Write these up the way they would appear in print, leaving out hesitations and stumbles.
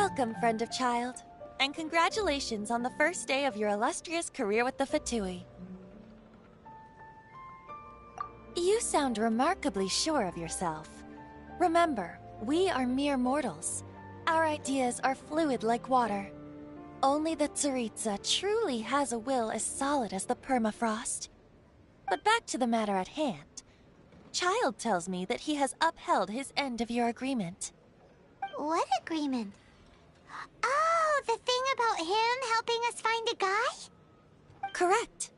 Welcome, friend of child, and congratulations on the first day of your illustrious career with the Fatui. You sound remarkably sure of yourself. Remember, we are mere mortals. Our ideas are fluid like water. Only the Tsaritsa truly has a will as solid as the permafrost. But back to the matter at hand. Child tells me that he has upheld his end of your agreement. What agreement? Oh, the thing about him helping us find a guy? Correct.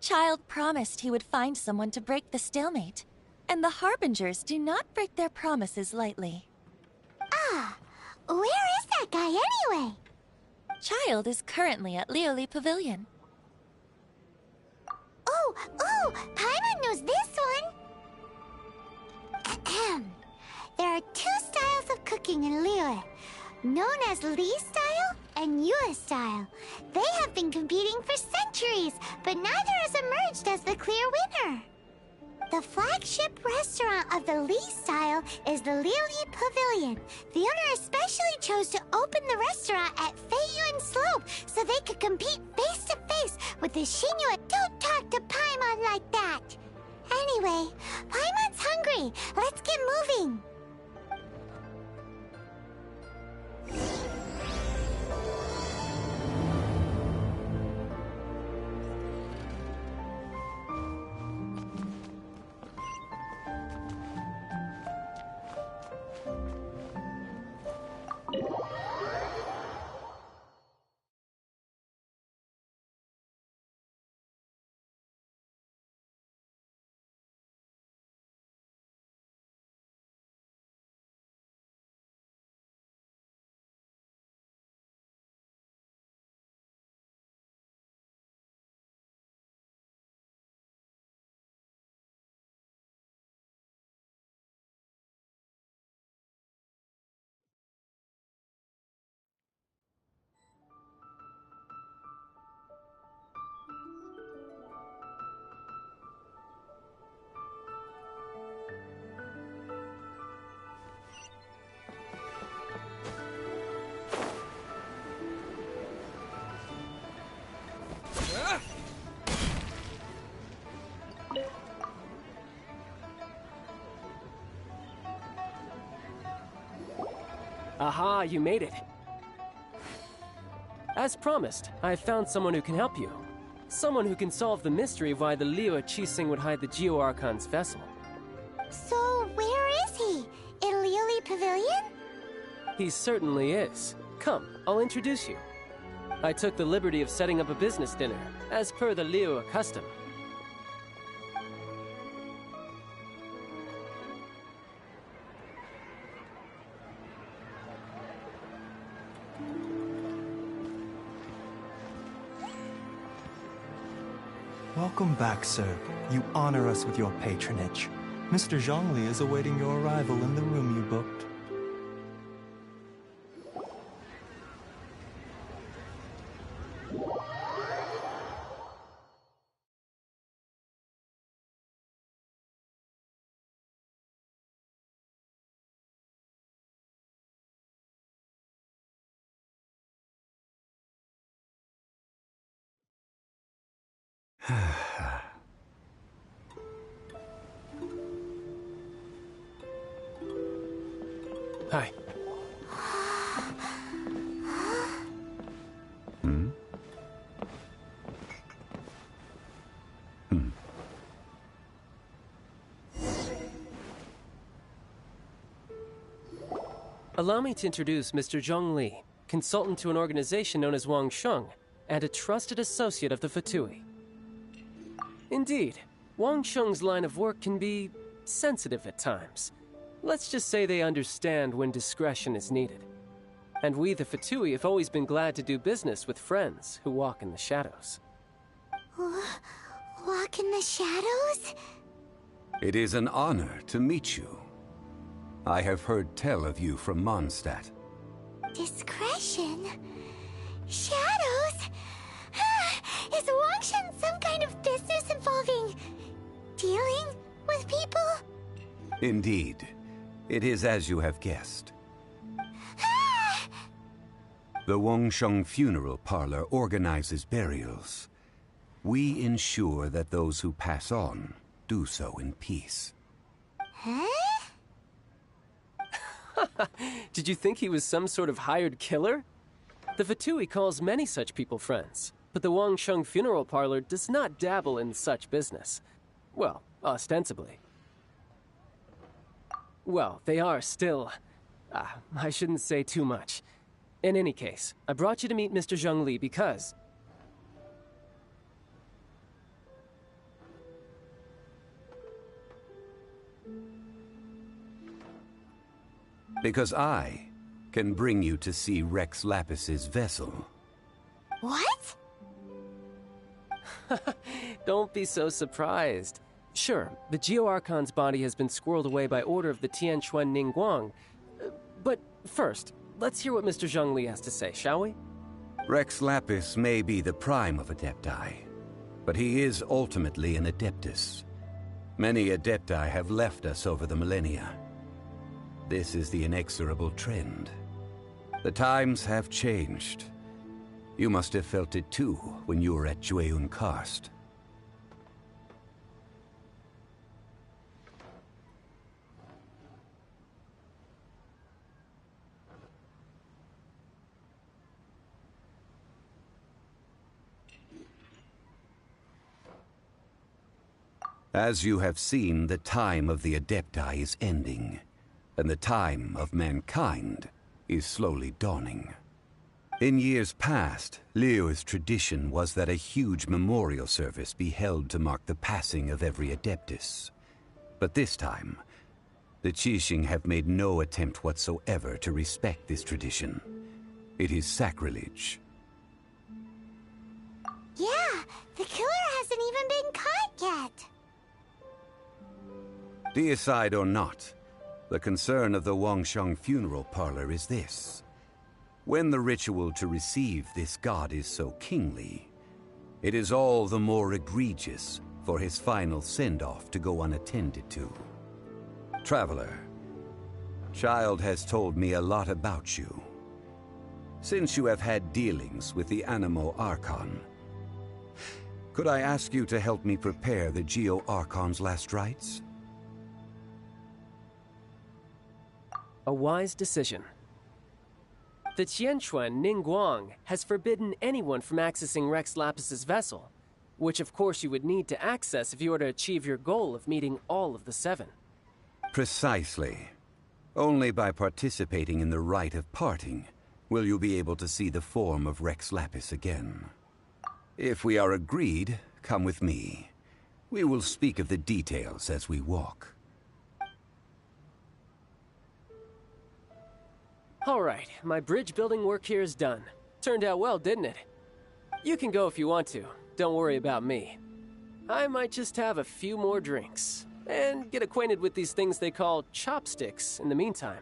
Child promised he would find someone to break the stalemate. And the Harbingers do not break their promises lightly. Ah, where is that guy anyway? Child is currently at Lioli Pavilion. Oh, Paimon knows this one! Ahem. There are two styles of cooking in Liyue, known as Li style and Yue style. They have been competing for centuries, but neither has emerged as the clear winner. The flagship restaurant of the Li style is the Lioli Pavilion. The owner especially chose to open the restaurant at Feiyuan Slope so they could compete face to face with the Xinyu. Don't talk to Paimon like that! Anyway, Paimon's hungry. Let's get moving. Aha, you made it. As promised, I found someone who can help you. Someone who can solve the mystery of why the Liyue Qixing would hide the Geo Archon's vessel. So, where is he? In Lioli Pavilion? He certainly is. Come, I'll introduce you. I took the liberty of setting up a business dinner, as per the Liyue custom. Welcome back, sir. You honor us with your patronage. Mr. Zhongli is awaiting your arrival in the room you booked. Hi. Allow me to introduce Mr. Zhong Li, consultant to an organization known as Wang Sheng, and a trusted associate of the Fatui. Indeed, Wang Sheng's line of work can be sensitive at times. Let's just say they understand when discretion is needed. And we, the Fatui, have always been glad to do business with friends who walk in the shadows. Walk in the shadows? It is an honor to meet you. I have heard tell of you from Mondstadt. Discretion? Shadows? Is Wangshan some kind of business involving dealing with people? Indeed. It is as you have guessed. The Wangsheng Funeral Parlor organizes burials. We ensure that those who pass on do so in peace. Huh? Did you think he was some sort of hired killer? The Fatui calls many such people friends, but the Wangsheng Funeral Parlor does not dabble in such business. Well, ostensibly. Well, they are still... I shouldn't say too much. In any case, I brought you to meet Mr. Zhongli because... Because I can bring you to see Rex Lapis's vessel. What? Don't be so surprised. Sure, the Geo-Archon's body has been squirreled away by order of the Tianquan Ningguang. But first, let's hear what Mr. Zhongli has to say, shall we? Rex Lapis may be the prime of Adepti, but he is ultimately an Adeptus. Many Adepti have left us over the millennia. This is the inexorable trend. The times have changed. You must have felt it too when you were at Jueyun Karst. As you have seen, the time of the Adepti is ending, and the time of mankind is slowly dawning. In years past, Liyue's tradition was that a huge memorial service be held to mark the passing of every Adeptus. But this time, the Qixing have made no attempt whatsoever to respect this tradition. It is sacrilege. Yeah, the killer hasn't even been caught yet. Deicide or not, the concern of the Wangsheng Funeral Parlor is this. When the ritual to receive this god is so kingly, it is all the more egregious for his final send-off to go unattended to. Traveler, Child has told me a lot about you. Since you have had dealings with the Animo Archon, could I ask you to help me prepare the Geo-Archon's last rites? A wise decision. The Tianquan Ningguang has forbidden anyone from accessing Rex Lapis's vessel, which of course you would need to access if you were to achieve your goal of meeting all of the seven. Precisely. Only by participating in the rite of parting will you be able to see the form of Rex Lapis again. If we are agreed, come with me. We will speak of the details as we walk. Alright, my bridge building work here is done. Turned out well, didn't it? You can go if you want to. Don't worry about me. I might just have a few more drinks, and get acquainted with these things they call chopsticks in the meantime.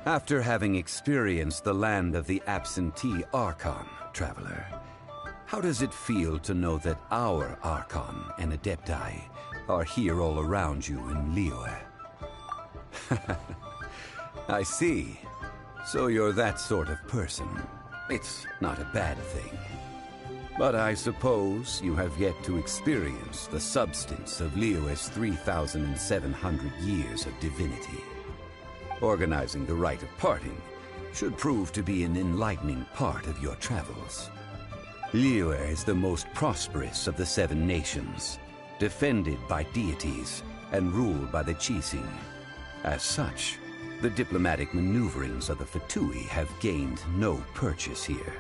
After having experienced the land of the absentee Archon, Traveler, How does it feel to know that our Archon and Adepti are here all around you in Liyue? I see. So you're that sort of person. It's not a bad thing. But I suppose you have yet to experience the substance of Liyue's 3,700 years of divinity. Organizing the rite of parting should prove to be an enlightening part of your travels. Liyue is the most prosperous of the 7 nations, defended by deities and ruled by the Qixing. As such, the diplomatic maneuverings of the Fatui have gained no purchase here.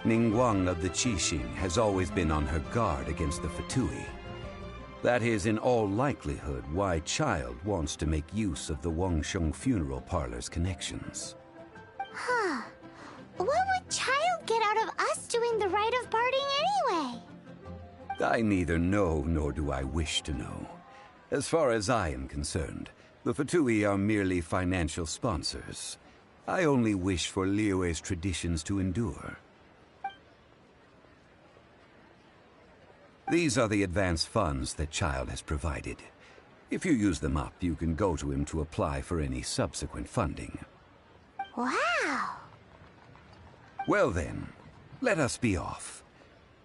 Ningguang of the Qixing has always been on her guard against the Fatui. That is in all likelihood why Child wants to make use of the Wangsheng funeral parlor's connections. Huh. What would Child get out of us doing the rite of parting anyway? I neither know nor do I wish to know. As far as I am concerned, the Fatui are merely financial sponsors. I only wish for Liyue's traditions to endure. These are the advance funds that Child has provided. If you use them up, you can go to him to apply for any subsequent funding. Wow! Well then, let us be off.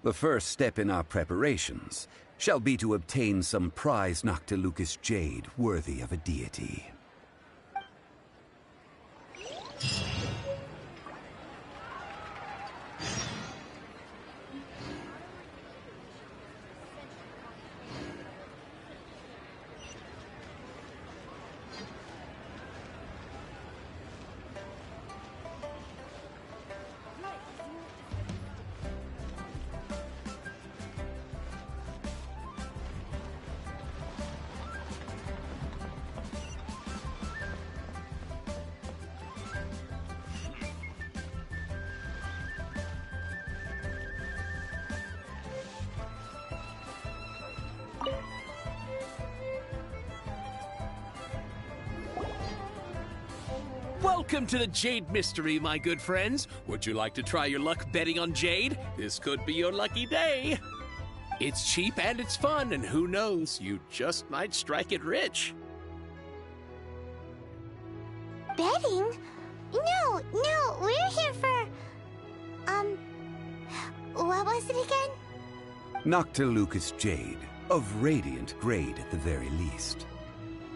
The first step in our preparations shall be to obtain some prize Noctilucous jade worthy of a deity. Welcome to the Jade Mystery, my good friends. Would you like to try your luck betting on Jade? This could be your lucky day. It's cheap and it's fun, and who knows, you just might strike it rich. Betting? No, we're here for... what was it again? Noctilucous jade, of radiant grade at the very least.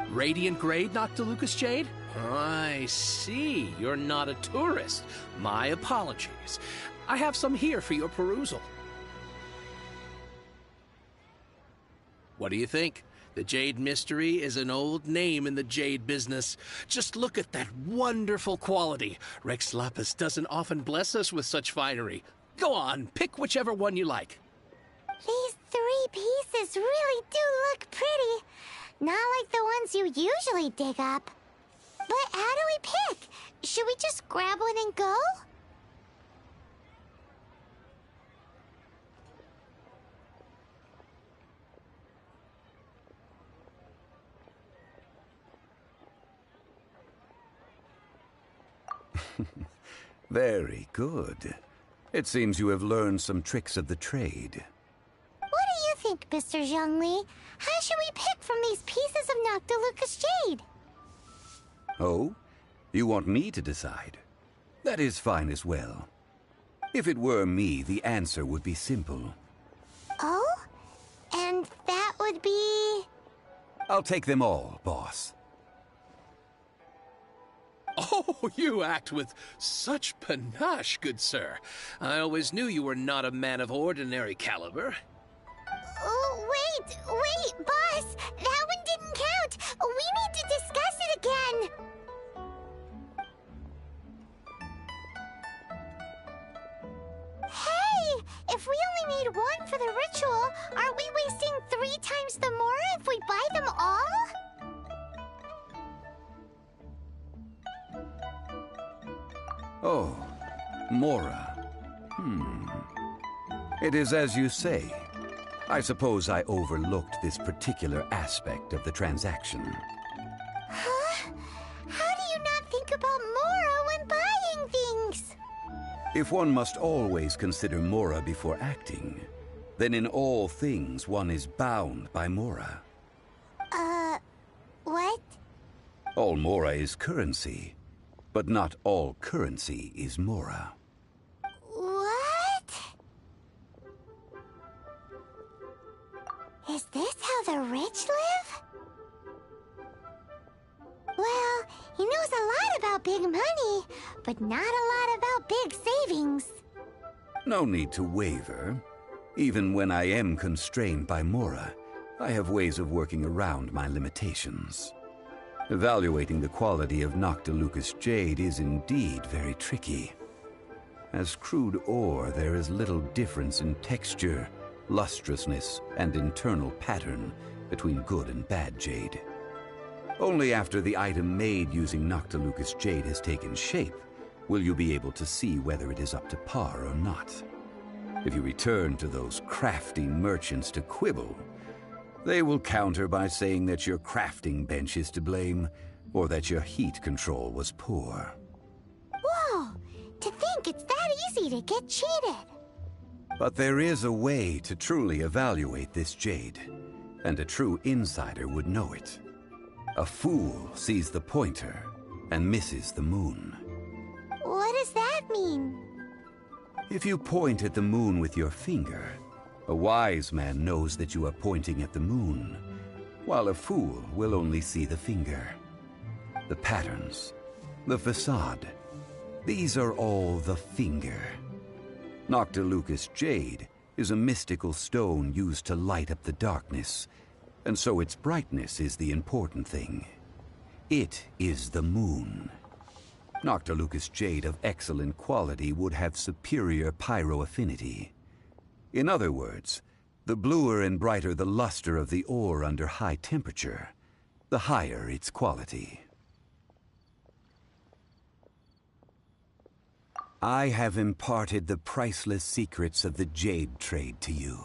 Radiant grade, Noctilucous jade? I see. You're not a tourist. My apologies. I have some here for your perusal. What do you think? The Jade Mystery is an old name in the jade business. Just look at that wonderful quality. Rex Lapis doesn't often bless us with such finery. Go on, pick whichever one you like. These 3 pieces really do look pretty. Not like the ones you usually dig up. But how do we pick? Should we just grab one and go? Very good. It seems you have learned some tricks of the trade. What do you think, Mr. Zhongli? How should we pick from these pieces of Noctilucous jade? Oh? You want me to decide? That is fine as well. If it were me, the answer would be simple. Oh? And that would be... I'll take them all, boss. Oh, you act with such panache, good sir. I always knew you were not a man of ordinary caliber. Oh, wait, boss! That one didn't count! We need to discuss it again! Hey! If we only need one for the ritual, aren't we wasting 3 times the more if we buy them all? Oh, Mora. It is as you say. I suppose I overlooked this particular aspect of the transaction. Huh? How do you not think about Mora when buying things? If one must always consider Mora before acting, then in all things one is bound by Mora. What? All Mora is currency, but not all currency is Mora. What? Is this how the rich live? Well, he knows a lot about big money, but not a lot about big savings. No need to waver. Even when I am constrained by Mora, I have ways of working around my limitations. Evaluating the quality of Noctilucous jade is indeed very tricky. As crude ore, there is little difference in texture, lustrousness, and internal pattern between good and bad jade. Only after the item made using Noctilucous jade has taken shape will you be able to see whether it is up to par or not. If you return to those crafty merchants to quibble, they will counter by saying that your crafting bench is to blame, or that your heat control was poor. Whoa! To think it's that easy to get cheated! But there is a way to truly evaluate this jade, and a true insider would know it. A fool sees the pointer and misses the moon. What does that mean? If you point at the moon with your finger, a wise man knows that you are pointing at the moon, while a fool will only see the finger. The patterns, the facade, these are all the finger. Noctilucous jade is a mystical stone used to light up the darkness, and so its brightness is the important thing. It is the moon. Noctilucous jade of excellent quality would have superior pyro affinity. In other words, the bluer and brighter the luster of the ore under high temperature, the higher its quality. I have imparted the priceless secrets of the jade trade to you.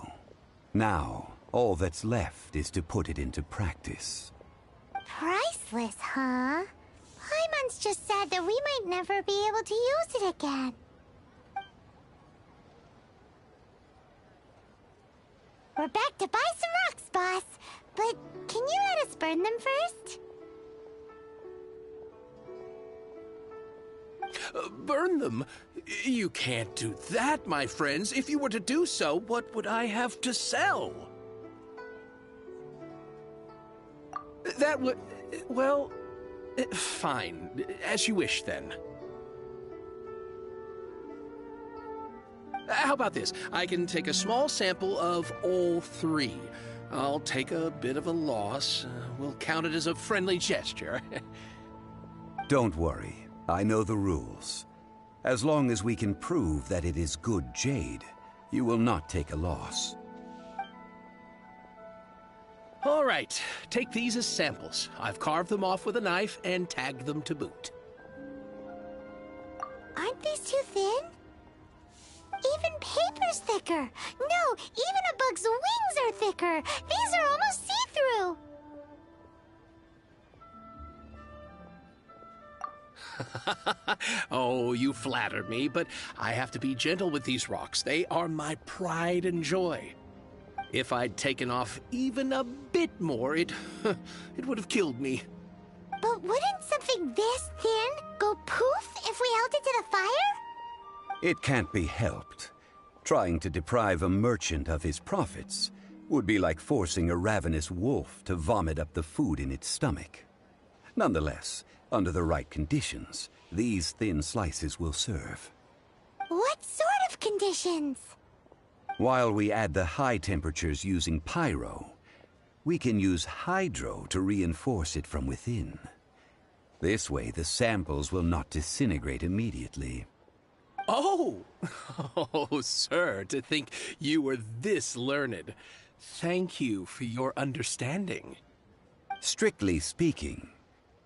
Now, all that's left is to put it into practice. Priceless, huh? Paimon's just said that we might never be able to use it again. We're back to buy some rocks, boss. But can you let us burn them first? Burn them? You can't do that, my friends. If you were to do so, what would I have to sell? That would... well... fine. As you wish, then. How about this? I can take a small sample of all three. I'll take a bit of a loss. We'll count it as a friendly gesture. Don't worry. I know the rules. As long as we can prove that it is good jade, you will not take a loss. All right. Take these as samples. I've carved them off with a knife and tagged them to boot. Aren't these too thin? Even paper's thicker. No, even a bug's wings are thicker. These are almost see-through. Oh, you flatter me, but I have to be gentle with these rocks. They are my pride and joy. If I'd taken off even a bit more, it would have killed me. But wouldn't something this thin go poof if we held it to the fire? It can't be helped. Trying to deprive a merchant of his profits would be like forcing a ravenous wolf to vomit up the food in its stomach. Nonetheless, under the right conditions, these thin slices will serve. What sort of conditions? While we add the high temperatures using pyro, we can use hydro to reinforce it from within. This way, the samples will not disintegrate immediately. Oh! Oh, sir, to think you were this learned. Thank you for your understanding. Strictly speaking,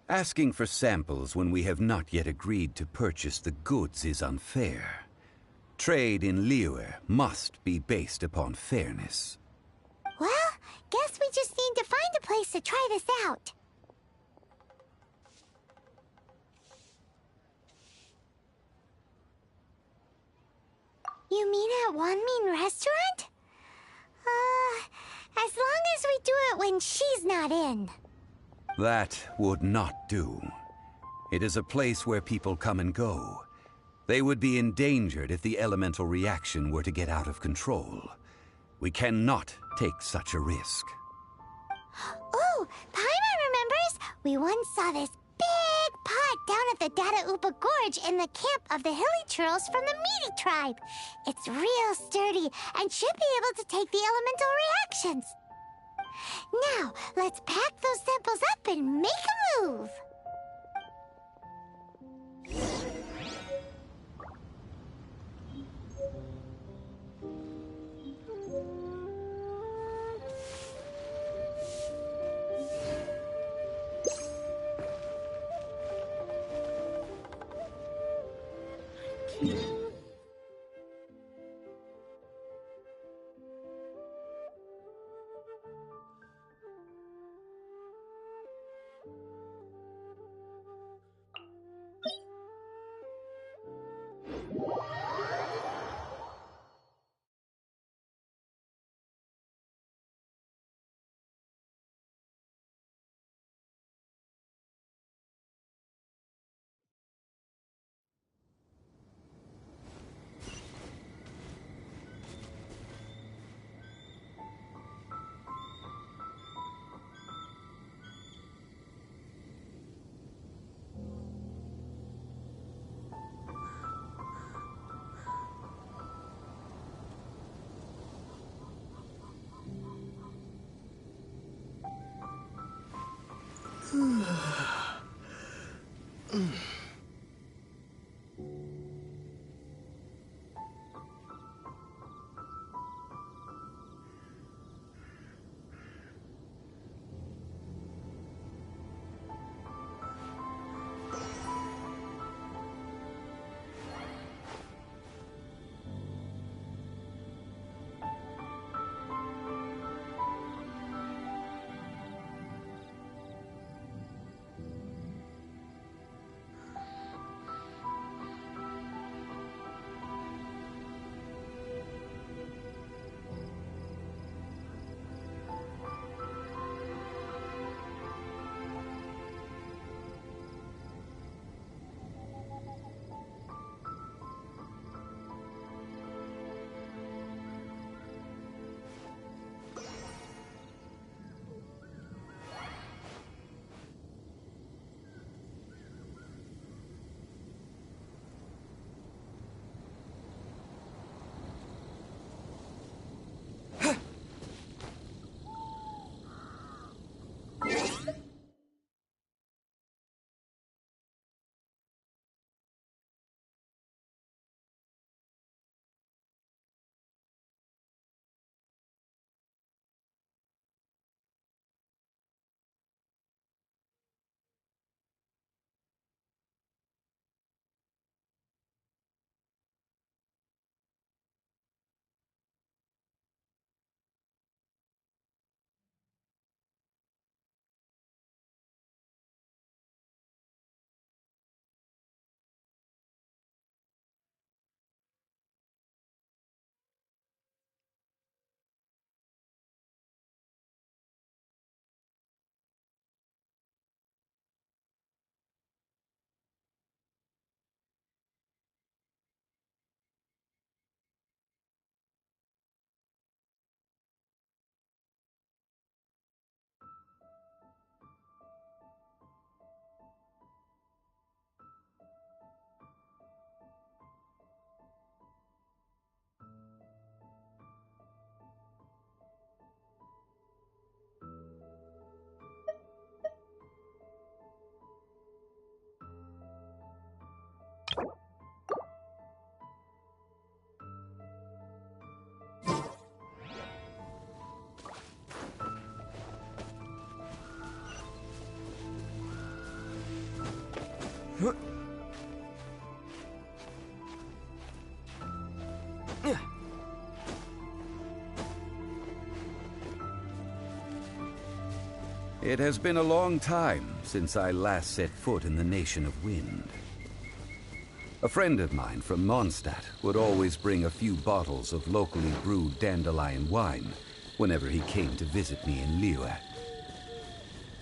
asking for samples when we have not yet agreed to purchase the goods is unfair. Trade in Liyue must be based upon fairness. Well, guess we just need to find a place to try this out. You mean at Wanmin Restaurant? As long as we do it when she's not in. That would not do. It is a place where people come and go. They would be endangered if the elemental reaction were to get out of control. We cannot take such a risk. Oh, Paimon remembers! We once saw this big pot down at the Dada Upa Gorge in the camp of the hilly churls from the Meaty tribe. It's real sturdy and should be able to take the elemental reactions. Now, let's pack those samples up and make a move. It has been a long time since I last set foot in the Nation of Wind. A friend of mine from Mondstadt would always bring a few bottles of locally brewed dandelion wine whenever he came to visit me in Liyue.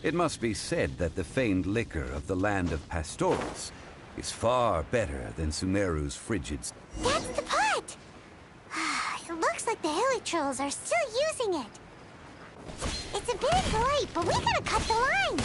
It must be said that the famed liquor of the land of pastorals is far better than Sumeru's frigid... That's the pot! It looks like the hilly trolls are still using it. It's a bit impolite, but we gotta cut the line.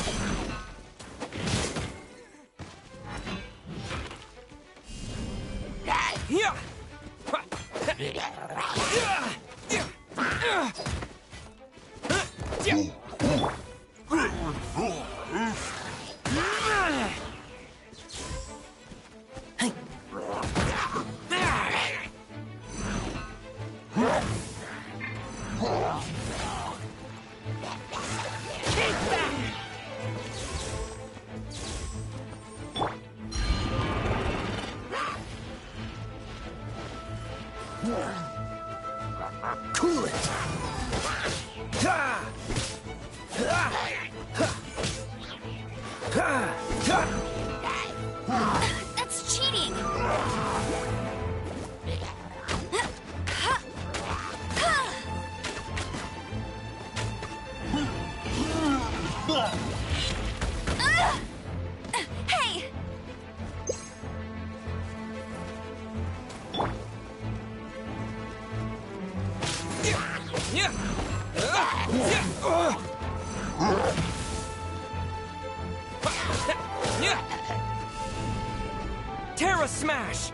Cool it! That's cheating! Hey! Terra Smash!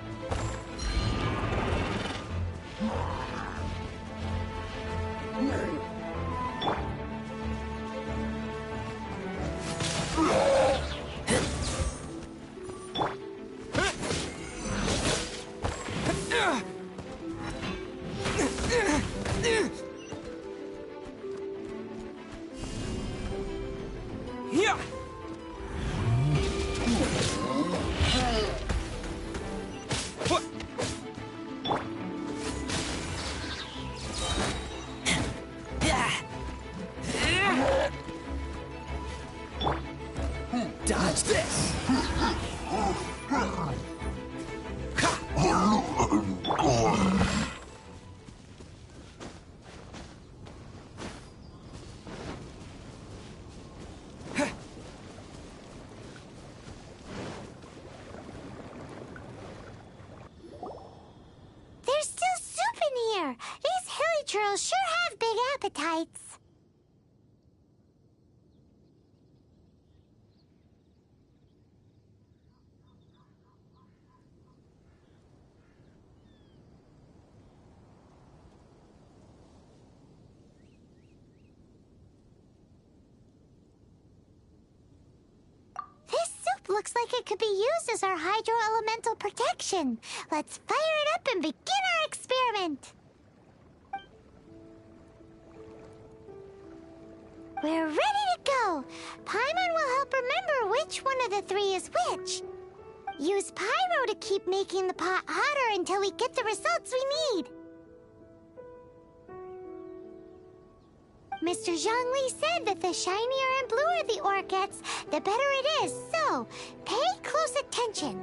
Yeah! Dodge this! There's still soup in here. These hilly trolls sure have big appetites. This soup looks like it could be used as our hydro-elemental protection. Let's fire it up and begin our experiment. We're ready to go. Paimon will help remember which one of the three is which. Use Pyro to keep making the pot hotter until we get the results we need. Mr. Zhongli said that the shinier and bluer the ore gets, the better it is, so pay close attention.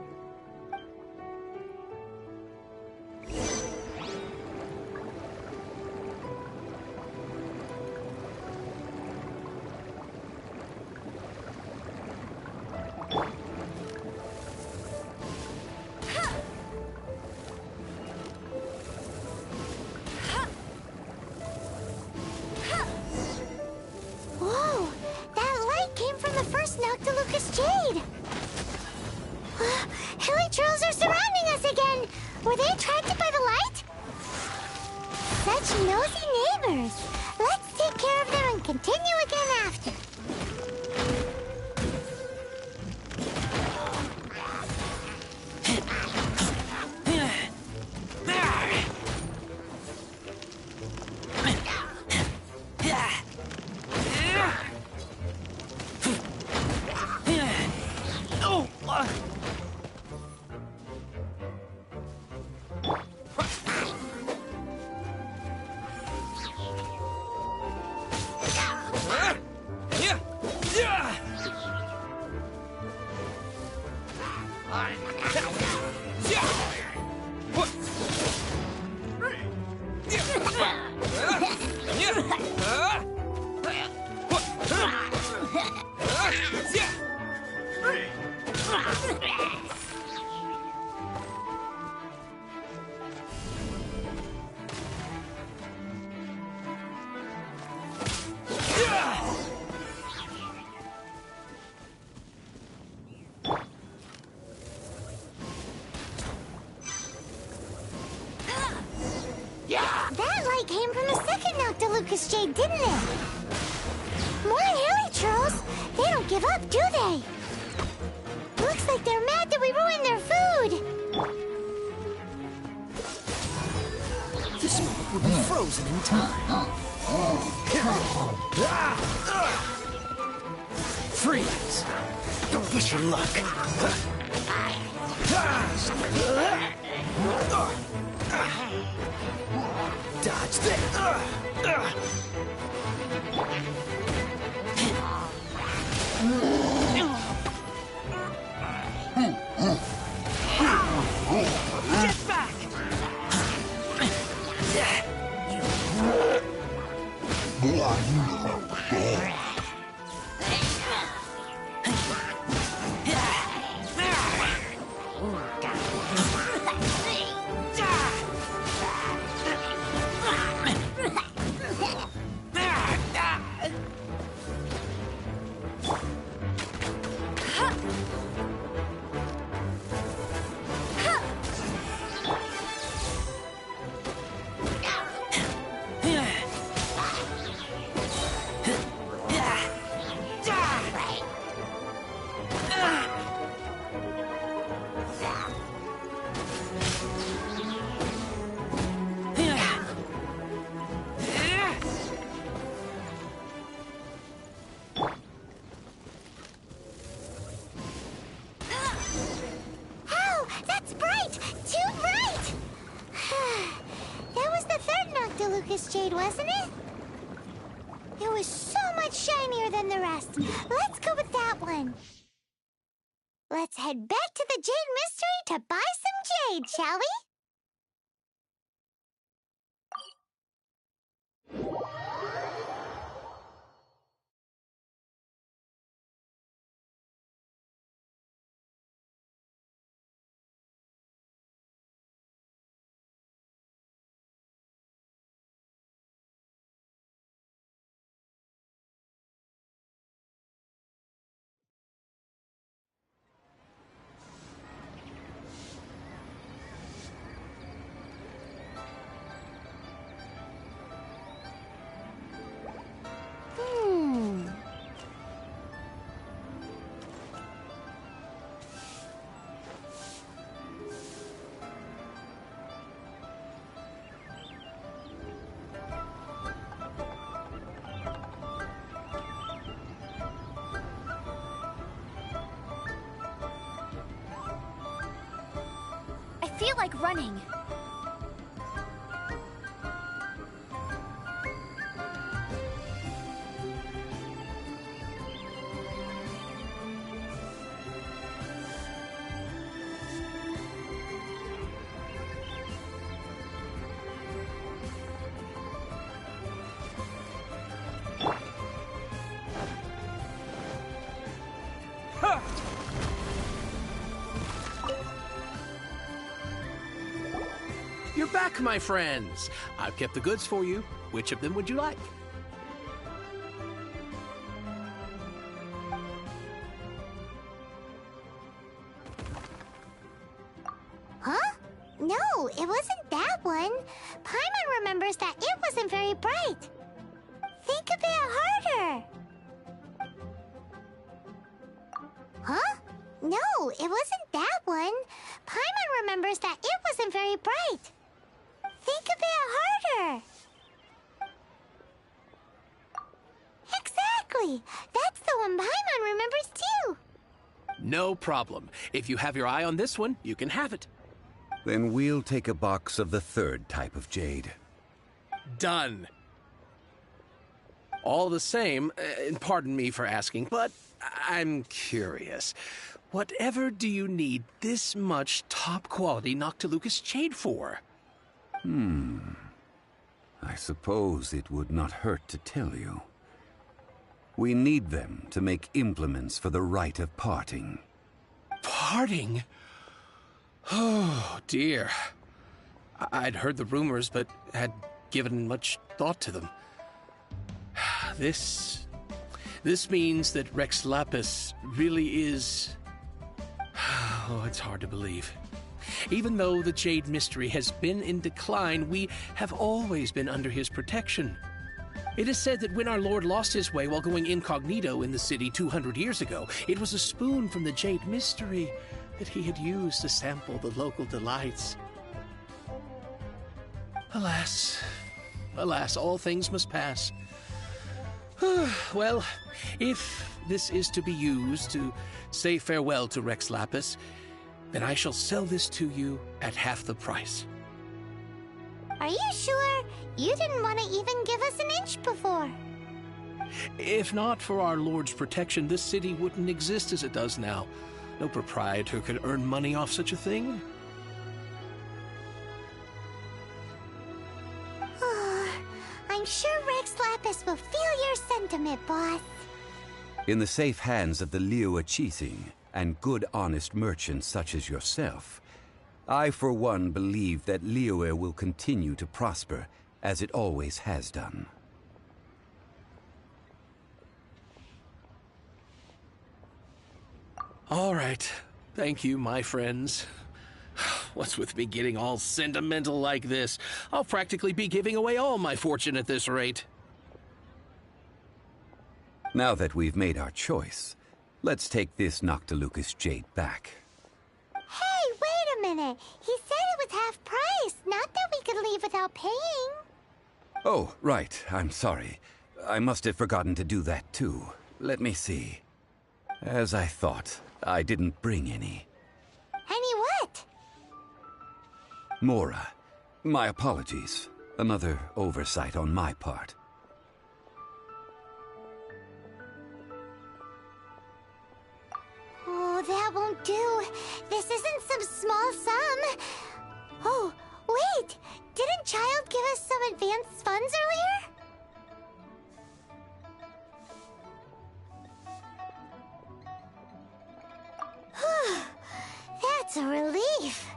Whoa! That light came from the first Noctilucous Jade! Hilly trolls are surrounding us again! Were they attracted by the light? Such nosy neighbors! Let's take care of them and continue again after. it came from the second Noctilucous Jade, didn't it? More helichurls? They don't give up, do they? Looks like they're mad that we ruined their food. This one will be frozen in time. Freeze! Don't push your luck. Dodge that. Get back! Oh, that's bright! Too bright! That was the third Noctilucous Jade, wasn't it? It was so much shinier than the rest. Let's go with that one. Let's head back to the Jade Mystery to buy some jade, shall we? I feel like running. You're back, my friends. I've kept the goods for you. Which of them would you like? Huh? No, it wasn't that one. Paimon remembers that it wasn't very bright. Think a bit harder. Huh? No, it wasn't that one. Paimon remembers that it wasn't very bright. Think a bit harder. Exactly. That's the one Paimon remembers too. No problem. If you have your eye on this one, you can have it. Then we'll take a box of the third type of jade. Done. All the same, and pardon me for asking, but I'm curious. Whatever do you need this much top-quality Noctilucous jade for? I suppose it would not hurt to tell you. We need them to make implements for the rite of parting. Parting? Oh, dear. I'd heard the rumors, but had given much thought to them. This means that Rex Lapis really is... Oh, it's hard to believe. Even though the Jade Mystery has been in decline, we have always been under his protection. It is said that when our Lord lost his way while going incognito in the city 200 years ago, it was a spoon from the Jade Mystery that he had used to sample the local delights. Alas, alas, all things must pass. Well, if this is to be used to say farewell to Rex Lapis, then I shall sell this to you at half the price. Are you sure? You didn't want to even give us an inch before. If not for our Lord's protection, this city wouldn't exist as it does now. No proprietor could earn money off such a thing. I'm sure Rex Lapis will feel your sentiment, boss. In the safe hands of the Liu Chising and good honest merchants such as yourself, I for one believe that Liyue will continue to prosper as it always has done. All right. Thank you, my friends. What's with me getting all sentimental like this? I'll practically be giving away all my fortune at this rate. Now that we've made our choice, let's take this Noctilucous jade back. Hey, wait a minute. He said it was half price, not that we could leave without paying. Oh, right. I'm sorry. I must have forgotten to do that too. Let me see. As I thought, I didn't bring any. Any what? Mora, my apologies. Another oversight on my part. Oh, that won't do. This isn't some small sum. Oh, wait! Didn't Child give us some advanced funds earlier? That's a relief.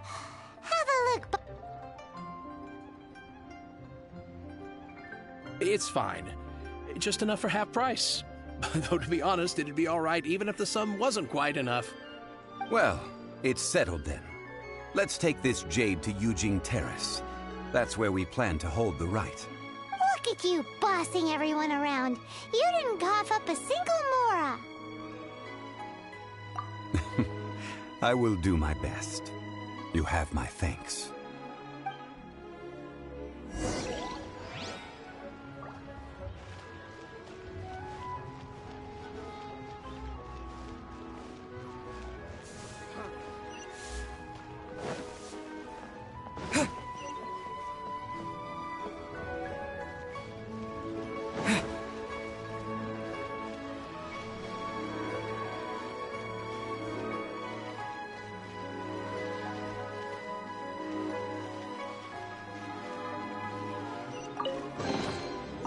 Have a look. It's fine. Just enough for half price. Though to be honest, it'd be all right even if the sum wasn't quite enough. Well, it's settled then. Let's take this jade to Yujing Terrace. That's where we plan to hold the rite. Look at you bossing everyone around. You didn't cough up a single Mora. I will do my best. You have my thanks.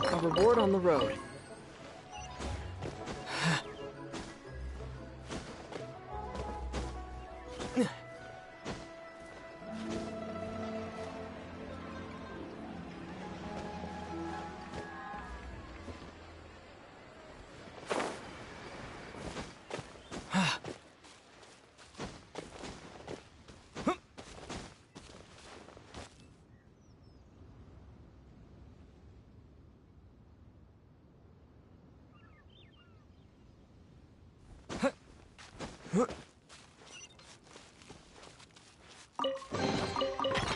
A reward on the road.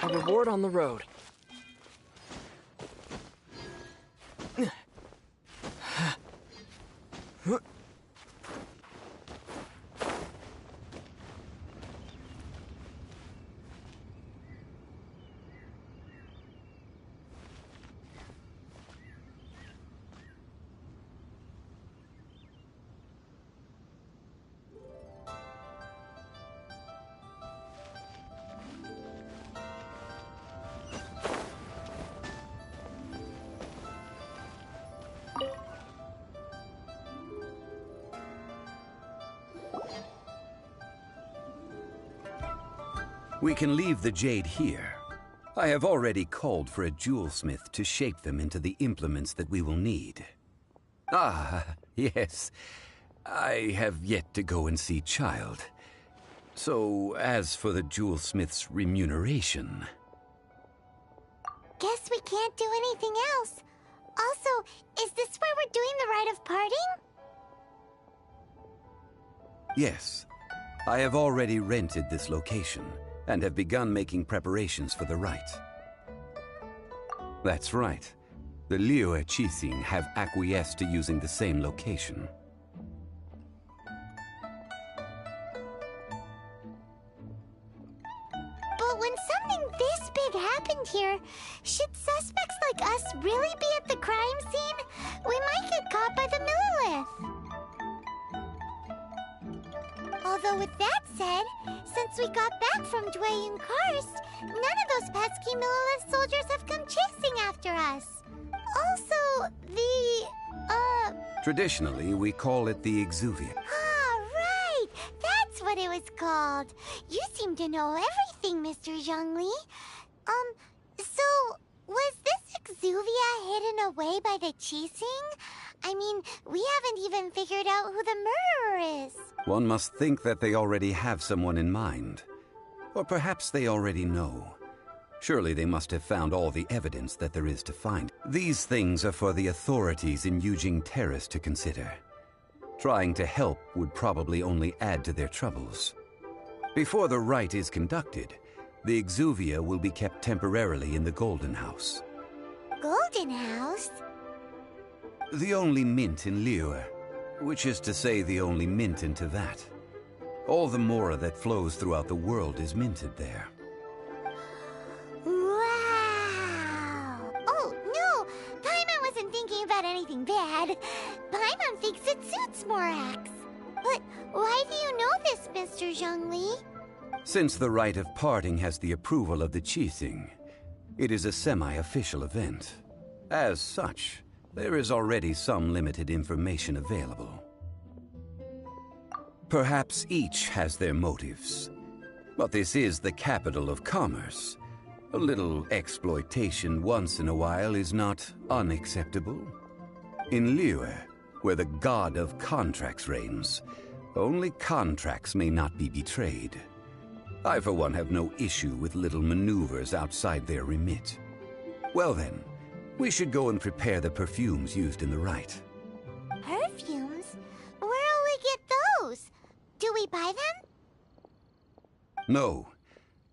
A reward on the road. We can leave the jade here. I have already called for a jewelsmith to shape them into the implements that we will need. Ah, yes. I have yet to go and see Child. So, as for the jewelsmith's remuneration... Guess we can't do anything else. Also, is this where we're doing the rite of parting? Yes. I have already rented this location, and have begun making preparations for the rite. That's right. The Liyue Qixing have acquiesced to using the same location. But when something this big happened here, should suspects like us really be at the crime scene? We might get caught by the Millilith. Although with that said, since we got back from Dwayne Karst, none of those pesky Millilith soldiers have come chasing after us. Also, Traditionally, we call it the Exuvia. Ah, right! That's what it was called. You seem to know everything, Mr. Zhongli. So, was this Exuvia hidden away by the Qixing? I mean, we haven't even figured out who the murderer is. One must think that they already have someone in mind. Or perhaps they already know. Surely they must have found all the evidence that there is to find. These things are for the authorities in Yujing Terrace to consider. Trying to help would probably only add to their troubles. Before the rite is conducted, the Exuvia will be kept temporarily in the Golden House. Golden House? The only mint in Liyue, which is to say the only mint in Teyvat. All the mora that flows throughout the world is minted there. Wow! Oh, no! Paimon wasn't thinking about anything bad. Paimon thinks it suits Morax. But why do you know this, Mr. Zhongli? Since the rite of parting has the approval of the Qixing, it is a semi-official event. As such, there is already some limited information available. Perhaps each has their motives. But this is the capital of commerce. A little exploitation once in a while is not unacceptable. In Liyue, where the god of contracts reigns, only contracts may not be betrayed. I, for one, have no issue with little maneuvers outside their remit. Well then, we should go and prepare the perfumes used in the rite. Perfumes? Where'll we get those? Do we buy them? No.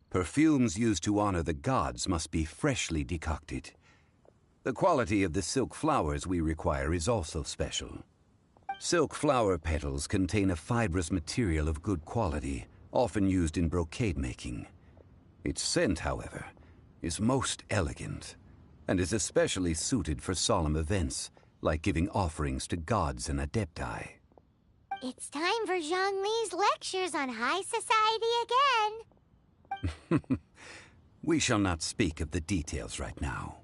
Perfumes used to honor the gods must be freshly decocted. The quality of the silk flowers we require is also special. Silk flower petals contain a fibrous material of good quality, often used in brocade making. Its scent, however, is most elegant, and is especially suited for solemn events, like giving offerings to gods and adepti. It's time for Zhongli's lectures on high society again. We shall not speak of the details right now.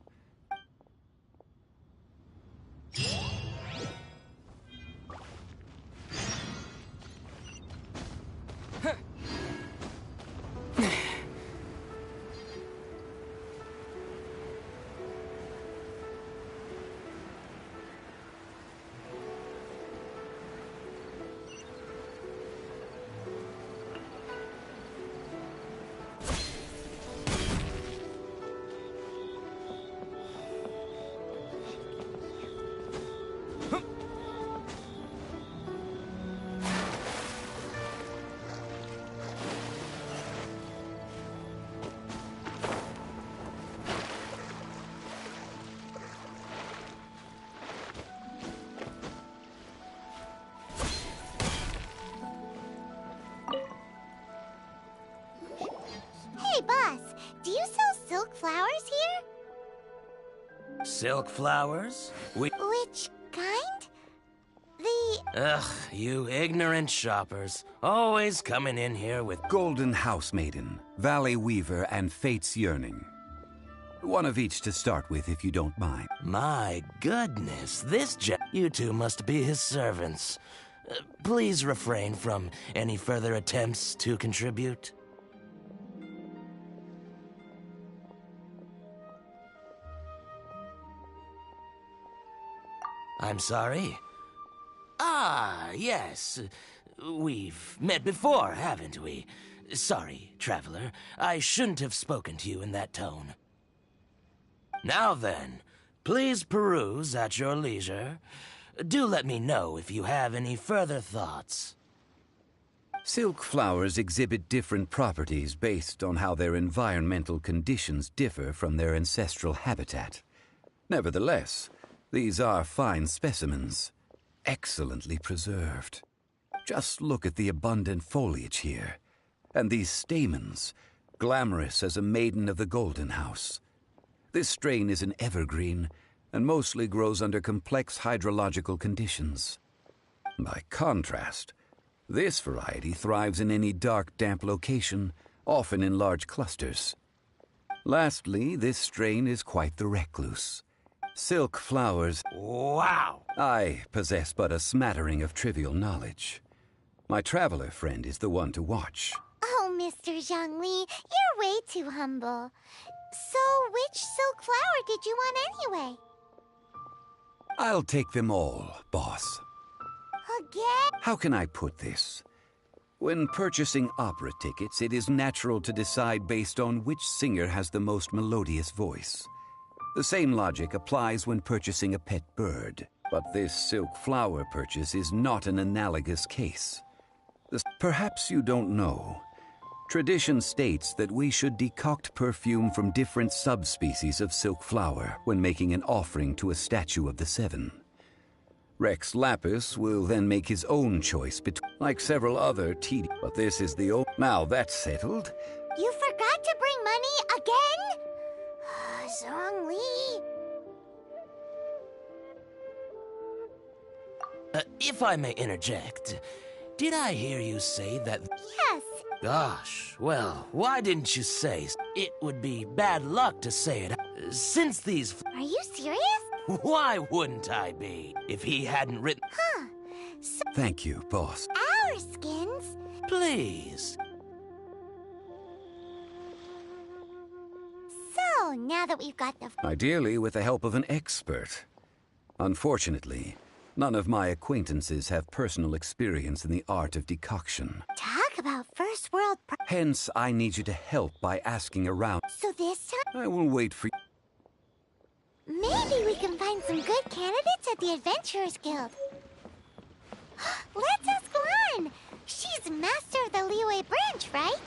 Hey, boss, do you sell silk flowers here? Silk flowers? Which kind? The... Ugh, you ignorant shoppers. Always coming in here with... Golden House Maiden, Valley Weaver, and Fate's Yearning. One of each to start with, if you don't mind. My goodness, You two must be his servants. Please refrain from any further attempts to contribute. I'm sorry? Ah, yes. We've met before, haven't we? Sorry, traveler. I shouldn't have spoken to you in that tone. Now then, please peruse at your leisure. Do let me know if you have any further thoughts. Silk flowers exhibit different properties based on how their environmental conditions differ from their ancestral habitat. Nevertheless, these are fine specimens, excellently preserved. Just look at the abundant foliage here, and these stamens, glamorous as a maiden of the Golden House. This strain is an evergreen, and mostly grows under complex hydrological conditions. By contrast, this variety thrives in any dark, damp location, often in large clusters. Lastly, this strain is quite the recluse. Silk flowers... Wow! I possess but a smattering of trivial knowledge. My traveler friend is the one to watch. Oh, Mr. Zhongli, you're way too humble. So, which silk flower did you want anyway? I'll take them all, boss. Again? How can I put this? When purchasing opera tickets, it is natural to decide based on which singer has the most melodious voice. The same logic applies when purchasing a pet bird. But this silk flower purchase is not an analogous case. Perhaps you don't know. Tradition states that we should decoct perfume from different subspecies of silk flower when making an offering to a statue of the Seven. Rex Lapis will then make his own choice between, like several other tedious. But this is the old. Now that's settled. You forgot to bring money again? Zhongli. If I may interject, did I hear you say that? Yes. Gosh, well, why didn't you say? It would be bad luck to say it. Since these... Are you serious? Why wouldn't I be? If he hadn't written... Huh. So Thank you, boss. our skins? Please. So, now that we've got the... Ideally with the help of an expert. Unfortunately, none of my acquaintances have personal experience in the art of decoction. Talk about first world... Hence, I need you to help by asking around. So this time... I will wait for you. Maybe we can find some good candidates at the Adventurers Guild. Let's ask Lan. She's master of the Liyue branch, right?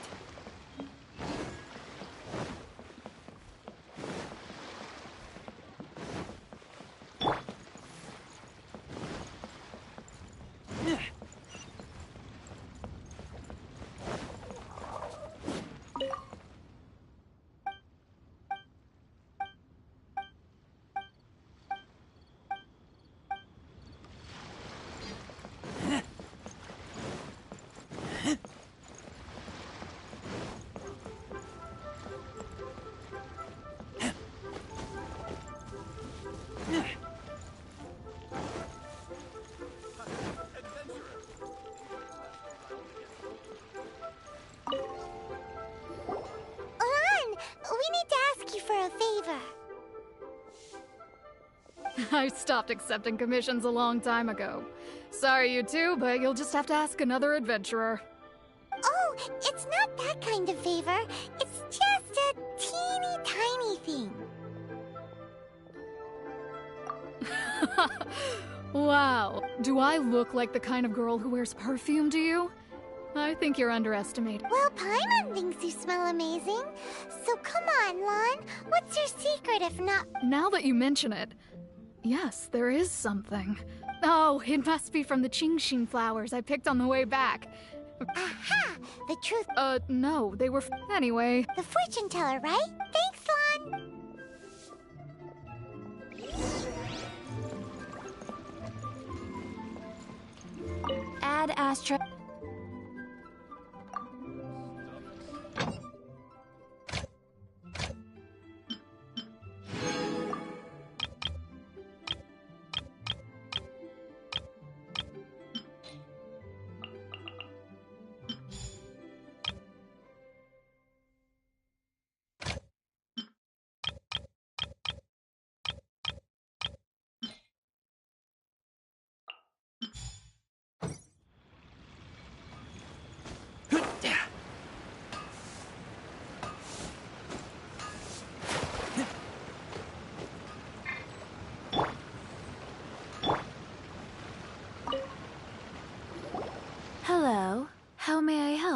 I stopped accepting commissions a long time ago. Sorry, you two, but you'll just have to ask another adventurer. Oh, it's not that kind of favor. It's just a teeny tiny thing. Wow. Do I look like the kind of girl who wears perfume to you? I think you're underestimated. Well, Paimon thinks you smell amazing. So come on, Lan. What's your secret if not... Now that you mention it, yes, there is something. Oh, it must be from the Genshin flowers I picked on the way back. Aha! The truth... No, they were... Anyway. The fortune teller, right? Thanks, Lan. Ad Astra.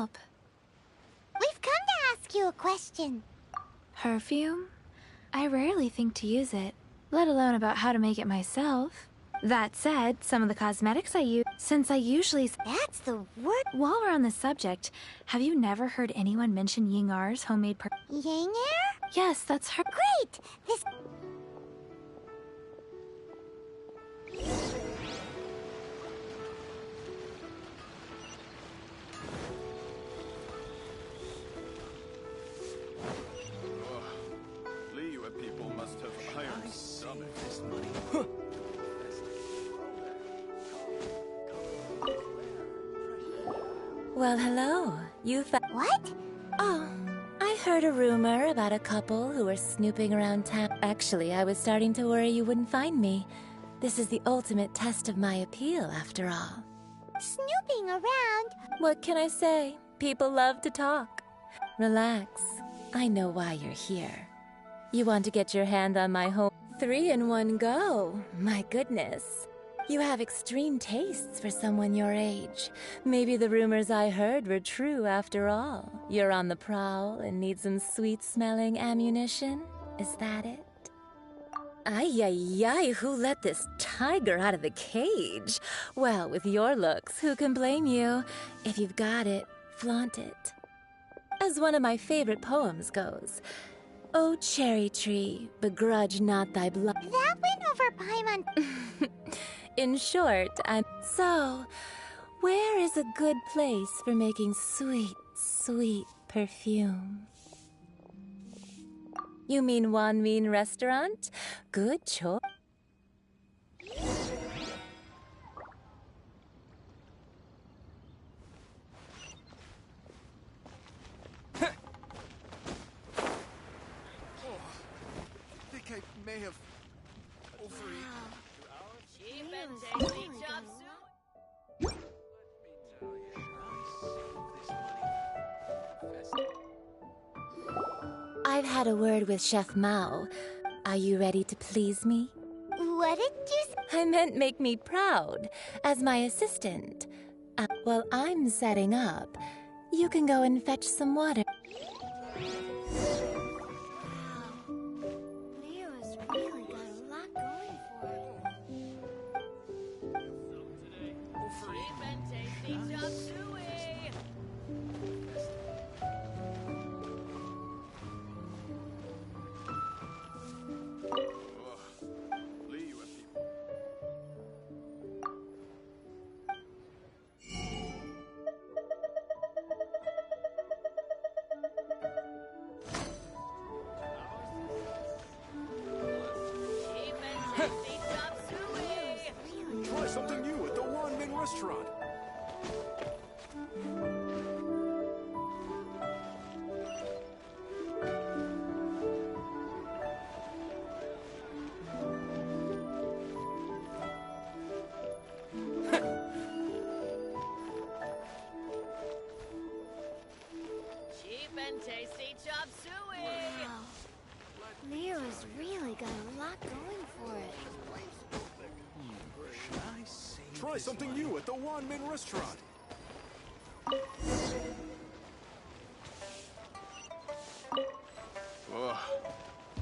help? We've come to ask you a question. Perfume? I rarely think to use it, let alone about how to make it myself. That said, some of the cosmetics I use, since I usually... That's the word. While we're on the subject, have you never heard anyone mention Yingar's homemade Yang Air? Yes, that's her. Great! This... Liyue people must have iron stomachs. Well, hello. What? Oh, I heard a rumor about a couple who were snooping around town. Actually, I was starting to worry you wouldn't find me. This is the ultimate test of my appeal, after all. Snooping around? What can I say? People love to talk. Relax. I know why you're here. You want to get your hand on my home. 3 in one go. My goodness. You have extreme tastes for someone your age. Maybe the rumors I heard were true after all. You're on the prowl and need some sweet-smelling ammunition? Is that it? Ay, ay, ay, who let this tiger out of the cage? Well, with your looks, who can blame you? If you've got it, flaunt it. As one of my favorite poems goes, "O cherry tree, begrudge not thy blood." That went over Paimon. In short, So, where is a good place for making sweet, sweet perfume? You mean Wanmin restaurant? Good choice. I think I may have overeaten. Cheap and tasty chop suey. I've had a word with Chef Mao. Are you ready to please me? What did you say? I meant make me proud, as my assistant. While I'm setting up, you can go and fetch some water. Leo's really got a lot going for it. Cheap and tasty chop suey. Liyue people. Cheap and tasty chop suey. Try something new at the Wanmin restaurant. Cheap and tasty chop suey. Wow. Leo's really got a lot going for it. Try something new at the Wanmin restaurant. Ugh.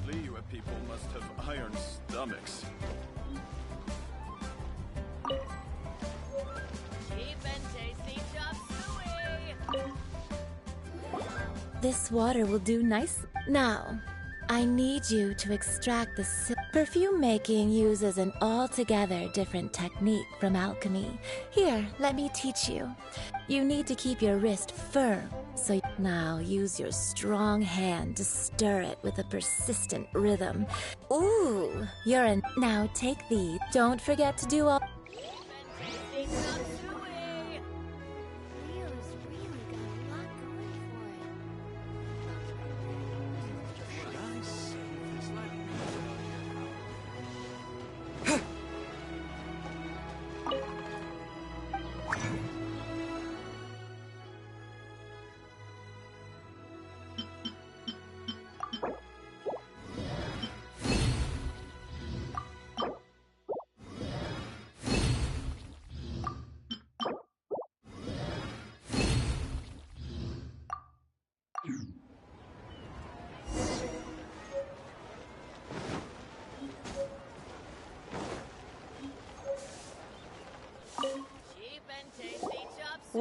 Liyue people must have iron stomachs. Cheap and tasty chop suey. This water will do nicely. Now, I need you to extract the perfume making uses an altogether different technique from alchemy. Here, let me teach you. You need to keep your wrist firm. So now use your strong hand to stir it with a persistent rhythm. Ooh, you're in. Now take these. Don't forget to do all. Cheap and tasty chop suey. Leo's really got a lot going for it.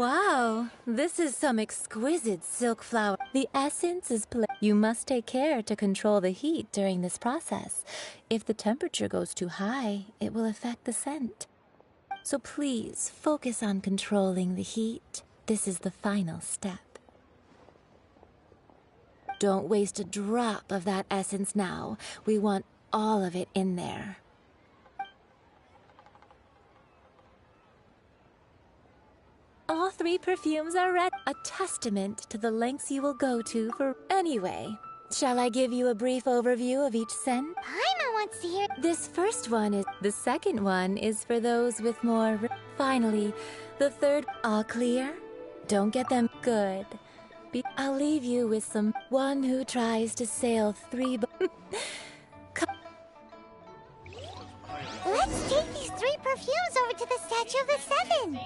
Wow, this is some exquisite silk flower. The essence is you must take care to control the heat during this process. If the temperature goes too high, it will affect the scent. So please focus on controlling the heat. This is the final step. Don't waste a drop of that essence now. We want all of it in there. All 3 perfumes are red, a testament to the lengths you will go to for... Anyway, shall I give you a brief overview of each scent? Paimon wants to hear... This first one is... The second one is for those with more... Finally, the third... All clear? Don't get them good. I'll leave you with some... One who tries to sail 3... Let's take these 3 perfumes over to the Statue of the Seven.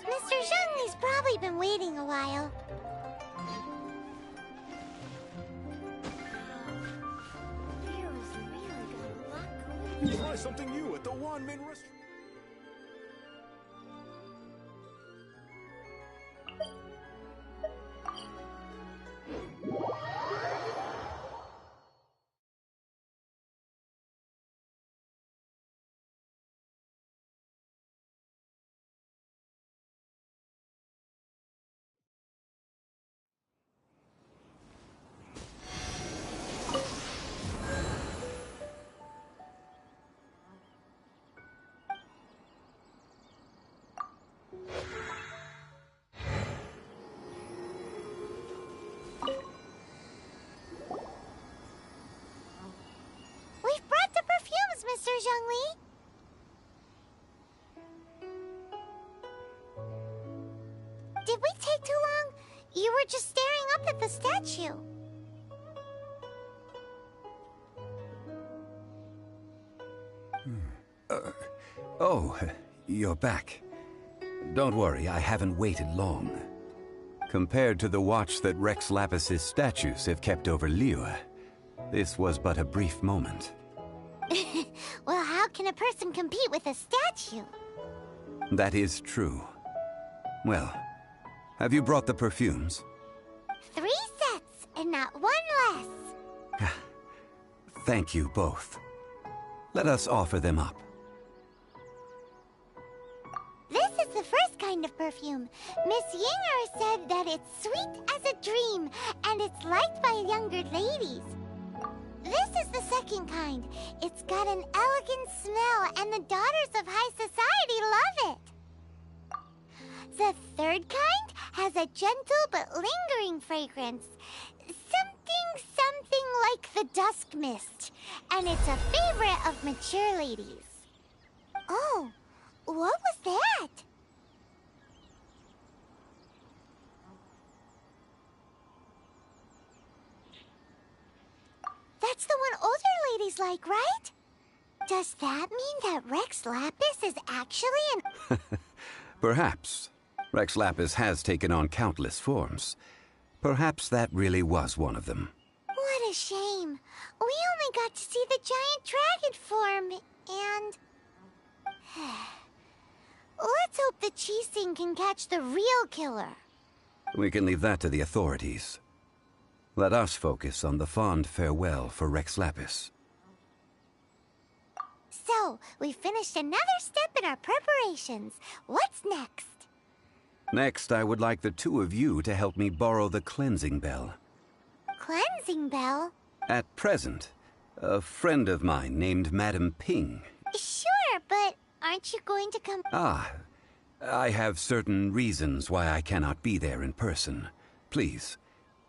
Mr. Zhongli's probably been waiting a while. Try something new at the Wanmin restaurant. We've brought the perfumes, Mr. Zhongli. Did we take too long? You were just staring up at the statue. Oh, you're back. Don't worry, I haven't waited long. Compared to the watch that Rex Lapis's statues have kept over Liyue, this was but a brief moment. Well, how can a person compete with a statue? That is true. Well, have you brought the perfumes? 3 sets, and not 1 less. Thank you both. Let us offer them up. This is the first kind of perfume. Miss Yinger said that it's sweet as a dream, and it's liked by younger ladies. This is the second kind. It's got an elegant smell, and the daughters of high society love it. The third kind has a gentle but lingering fragrance. Something like the dusk mist. And it's a favorite of mature ladies. Oh, what was that? That's the one older ladies like, right? Does that mean that Rex Lapis is actually an... Perhaps. Rex Lapis has taken on countless forms. Perhaps that really was one of them. What a shame. We only got to see the giant dragon form, and... Let's hope the Qixing can catch the real killer. We can leave that to the authorities. Let us focus on the fond farewell for Rex Lapis. So, we finished another step in our preparations. What's next? Next, I would like the 2 of you to help me borrow the cleansing bell. Cleansing bell? At present, a friend of mine named Madame Ping. Sure, but aren't you going to come... I have certain reasons why I cannot be there in person. Please,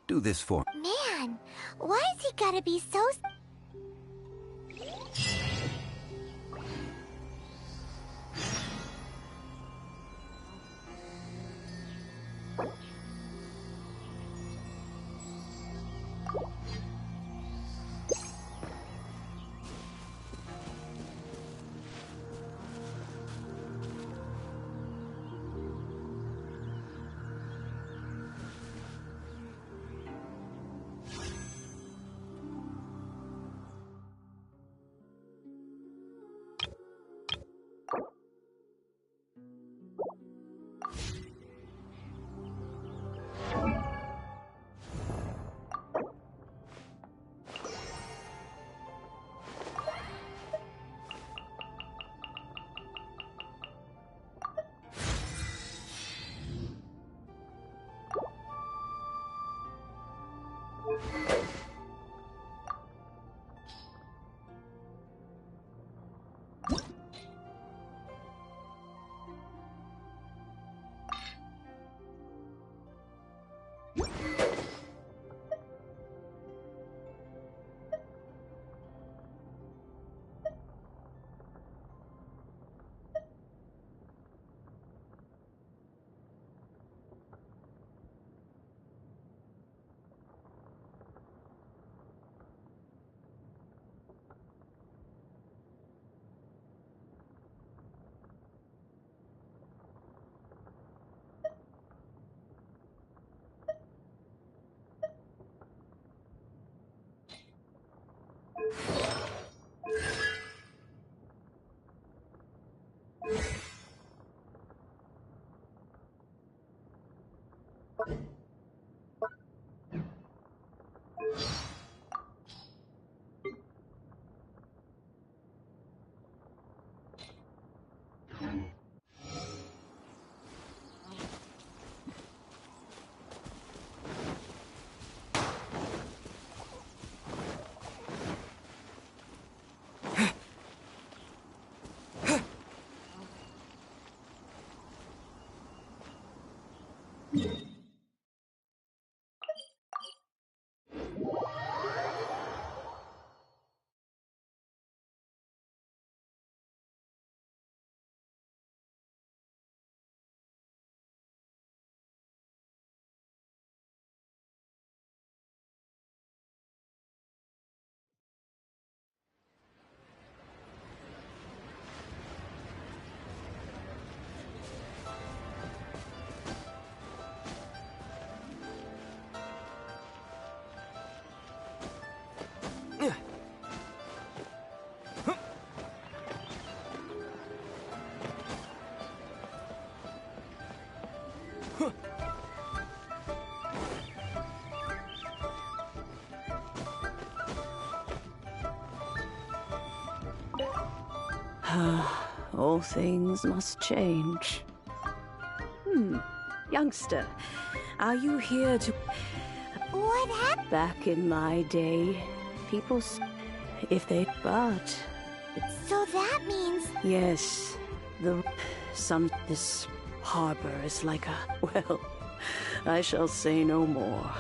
do this for... Man, why has he gotta be so... All things must change. Youngster, are you here to... What happened? Back in my day, people... If they... But... So that means... Yes, this harbor is like a... Well, I shall say no more.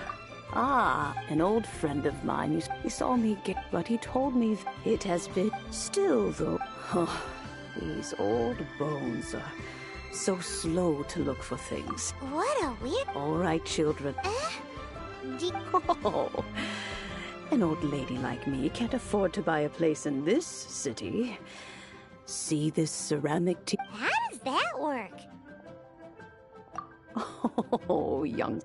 Ah, an old friend of mine, he saw me get... But he told me it has been... Still, though... These old bones are so slow to look for things. What a weird... All right, children. Oh, an old lady like me can't afford to buy a place in this city. See this ceramic tea? How does that work? Oh, young...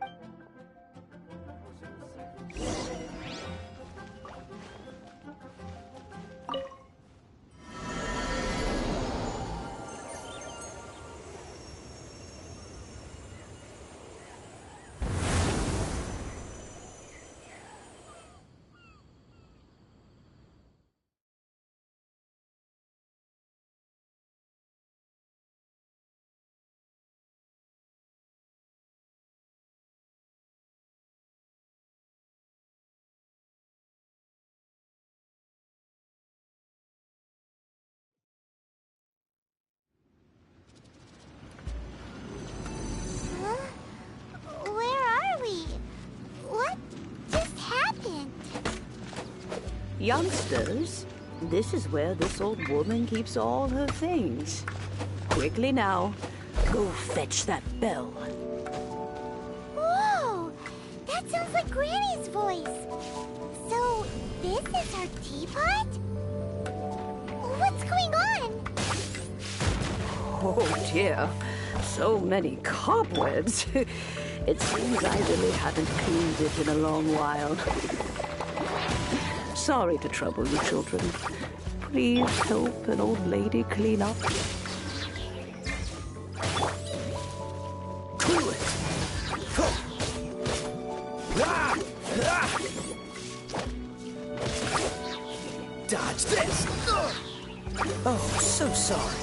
Youngsters, this is where this old woman keeps all her things. Quickly now, go fetch that bell. Whoa! That sounds like Granny's voice. So, this is her teapot? What's going on? Oh dear, so many cobwebs. It seems I really haven't cleaned it in a long while. Sorry to trouble you, children. Please help an old lady clean up. Dodge this! Oh, so sorry.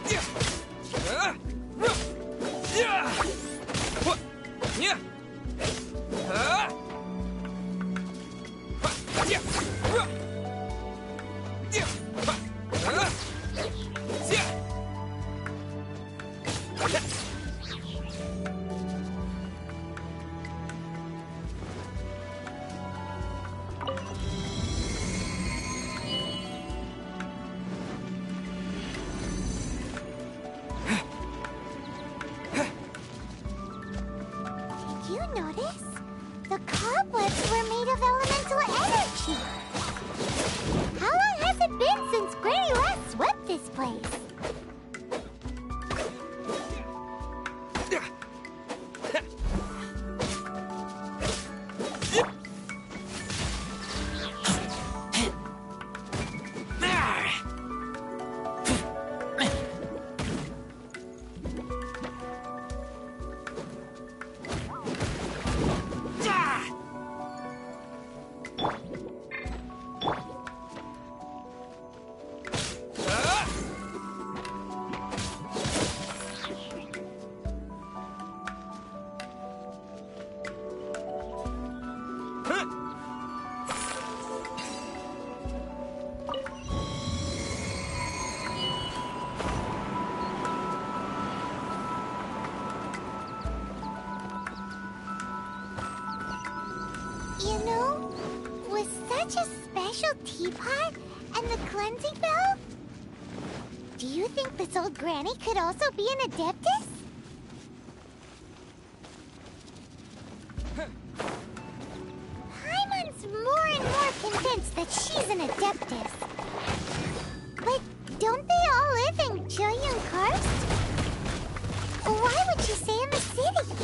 Did you notice? The cobwebs were made of elemental energy. How long has it been since Granny last swept this place? You know, with such a special teapot and the cleansing bell, do you think this old granny could also be an adeptus? Paimon's more and more convinced that she's an adeptus. But don't they all live in Julian Karst? Why would she stay in the city?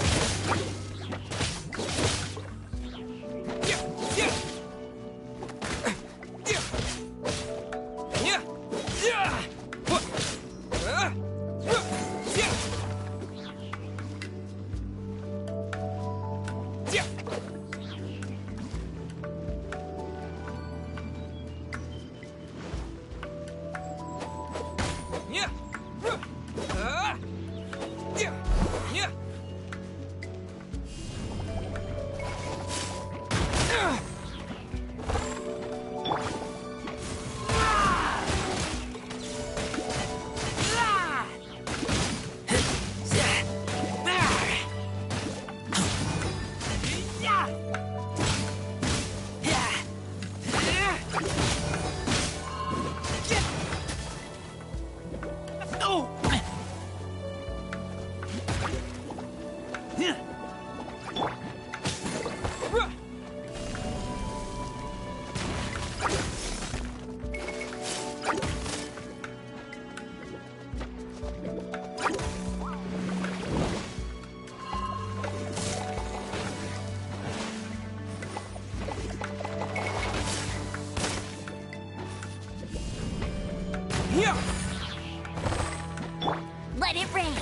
Let it rain.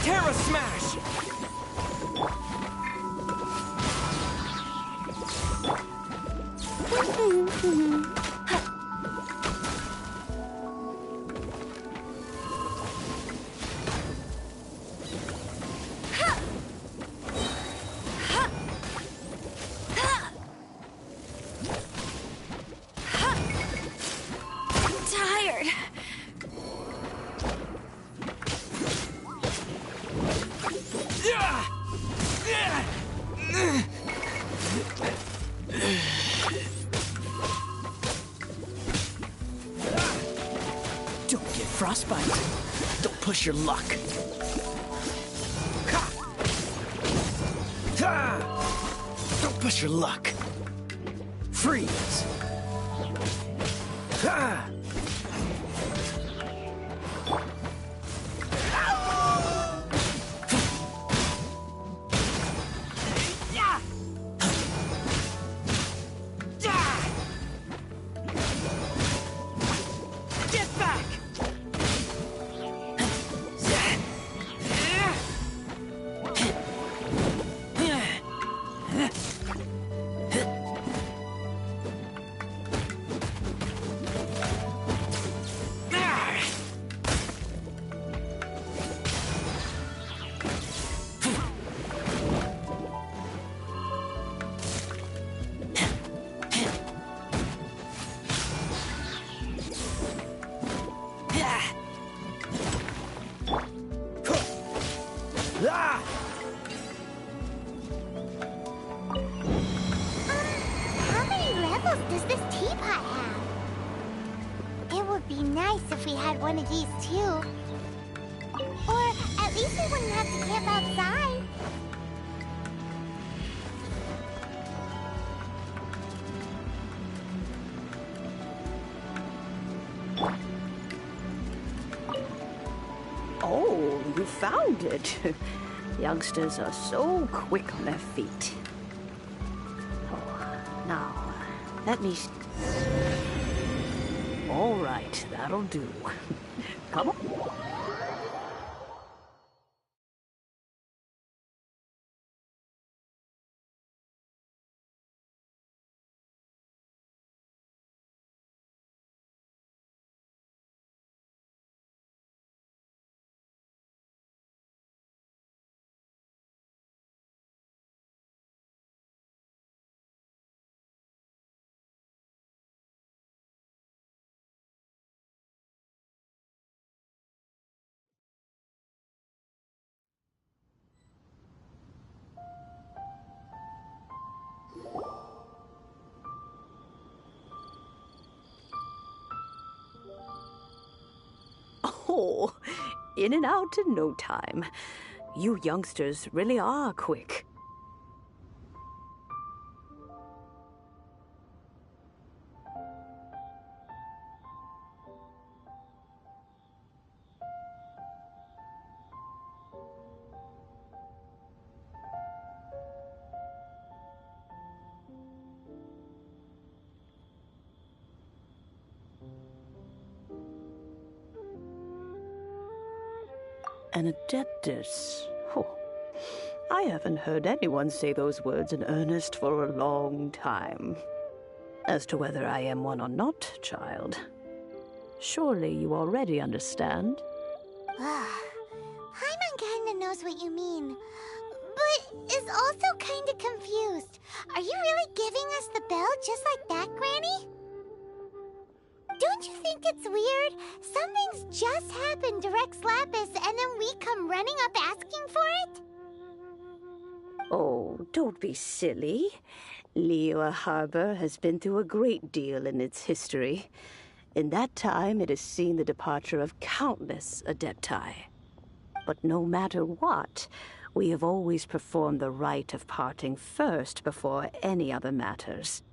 Terra Smash! Frostbite. Don't push your luck. Ha! Ha! Don't push your luck. Freeze. Ha! How many levels does this teapot have? It would be nice if we had one of these too. Or at least we wouldn't have to camp outside. Oh, you found it. Youngsters are so quick on their feet. Oh, now, let me... All right, that'll do. Come on. Oh, in and out in no time. You youngsters really are quick. An adeptus. Oh, I haven't heard anyone say those words in earnest for a long time. As to whether I am one or not, child, surely you already understand. Paimon kinda knows what you mean, but is also kinda confused. Are you really giving us the bell just like that, Granny? Don't you think it's weird? Something's just happened to Rex Lapis and then we come running up asking for it? Oh, don't be silly. Liyue Harbor has been through a great deal in its history. In that time, it has seen the departure of countless adepti. But no matter what, we have always performed the rite of parting first before any other matters.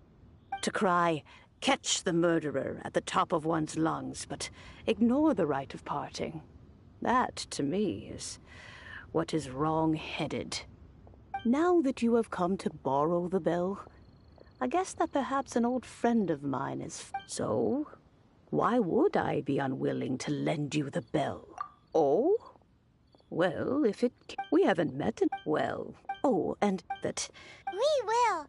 To cry, "Catch the murderer," at the top of one's lungs, but ignore the rite of parting. That, to me, is what is wrong-headed. Now that you have come to borrow the bell, I guess that perhaps an old friend of mine is... So, why would I be unwilling to lend you the bell? Oh? Well, if it... We haven't met in... Well... Oh, and that... We will.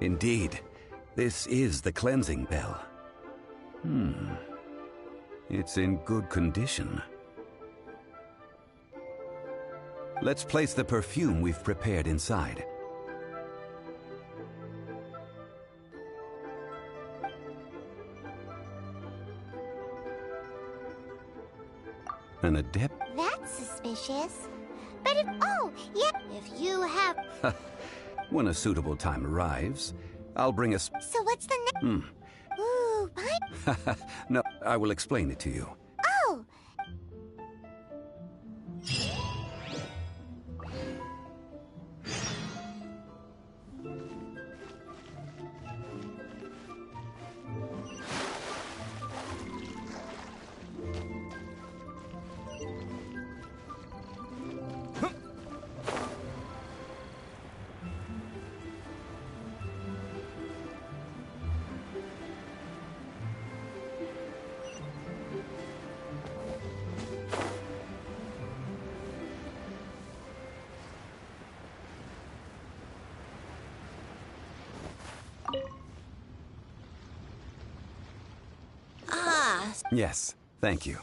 Indeed, this is the cleansing bell. It's in good condition. Let's place the perfume we've prepared inside. An adept? That's suspicious. But if... Oh, yeah, if you have... When a suitable time arrives, I'll bring us... So what's the next... Ooh, my... No, I will explain it to you. Oh! Yes, thank you.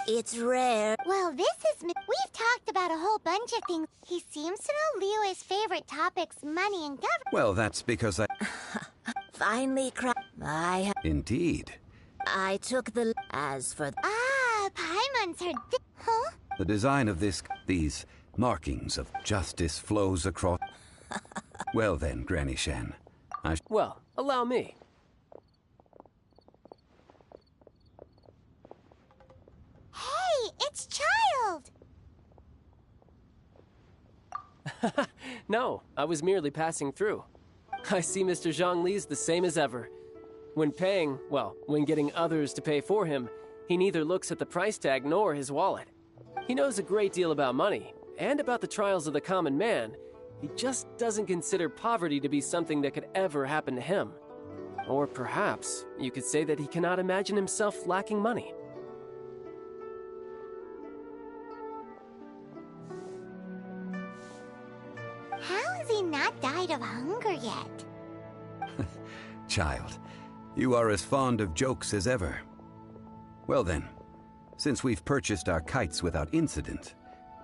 It's rare. Well, this is... We've talked about a whole bunch of things. He seems to know Liyue's favorite topics, money and government. Well, that's because I... Finally, Indeed. I took the... As for... Paimon's her... Huh? The design of these markings of justice flows across... Well then, Granny Shan. Well, allow me. Hey, it's Child! No, I was merely passing through. I see Mr. Zhongli's the same as ever. When paying, well, when getting others to pay for him, he neither looks at the price tag nor his wallet. He knows a great deal about money, and about the trials of the common man. He just doesn't consider poverty to be something that could ever happen to him. Or perhaps you could say that he cannot imagine himself lacking money. How has he not died of hunger yet? Child, you are as fond of jokes as ever. Well then, since we've purchased our kites without incident,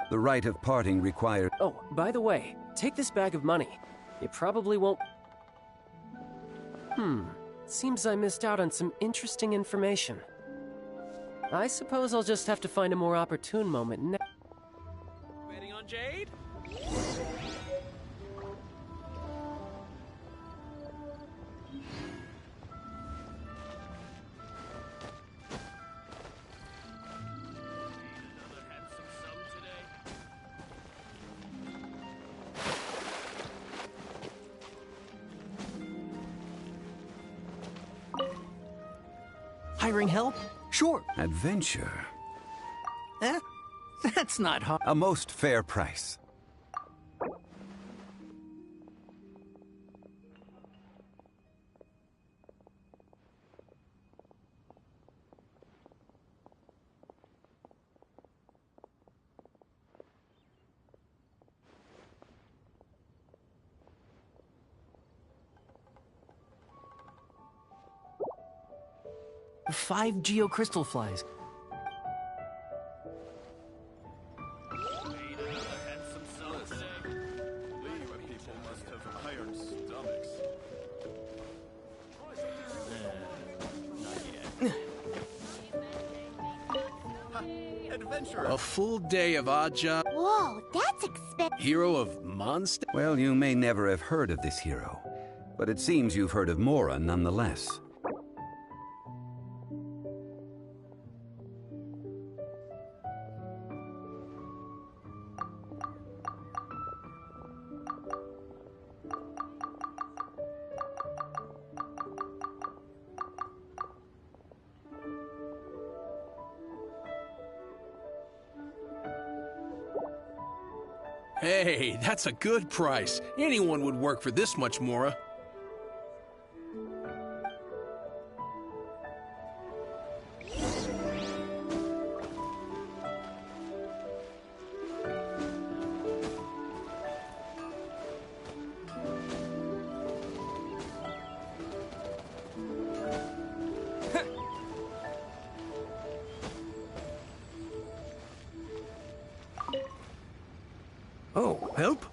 the rite of parting requires... Oh, by the way, take this bag of money. You probably won't... Seems I missed out on some interesting information. I suppose I'll just have to find a more opportune moment now. Waiting on Jade? Hiring help? Sure. Adventure. That's not hard. A most fair price. Five geocrystal flies. People must have iron stomachs. Adventure. A full day of odd job. Whoa, that's expensive. Hero of Monster. Well, you may never have heard of this hero, but it seems you've heard of Mora nonetheless. Hey, that's a good price. Anyone would work for this much, Mora. Oh, help?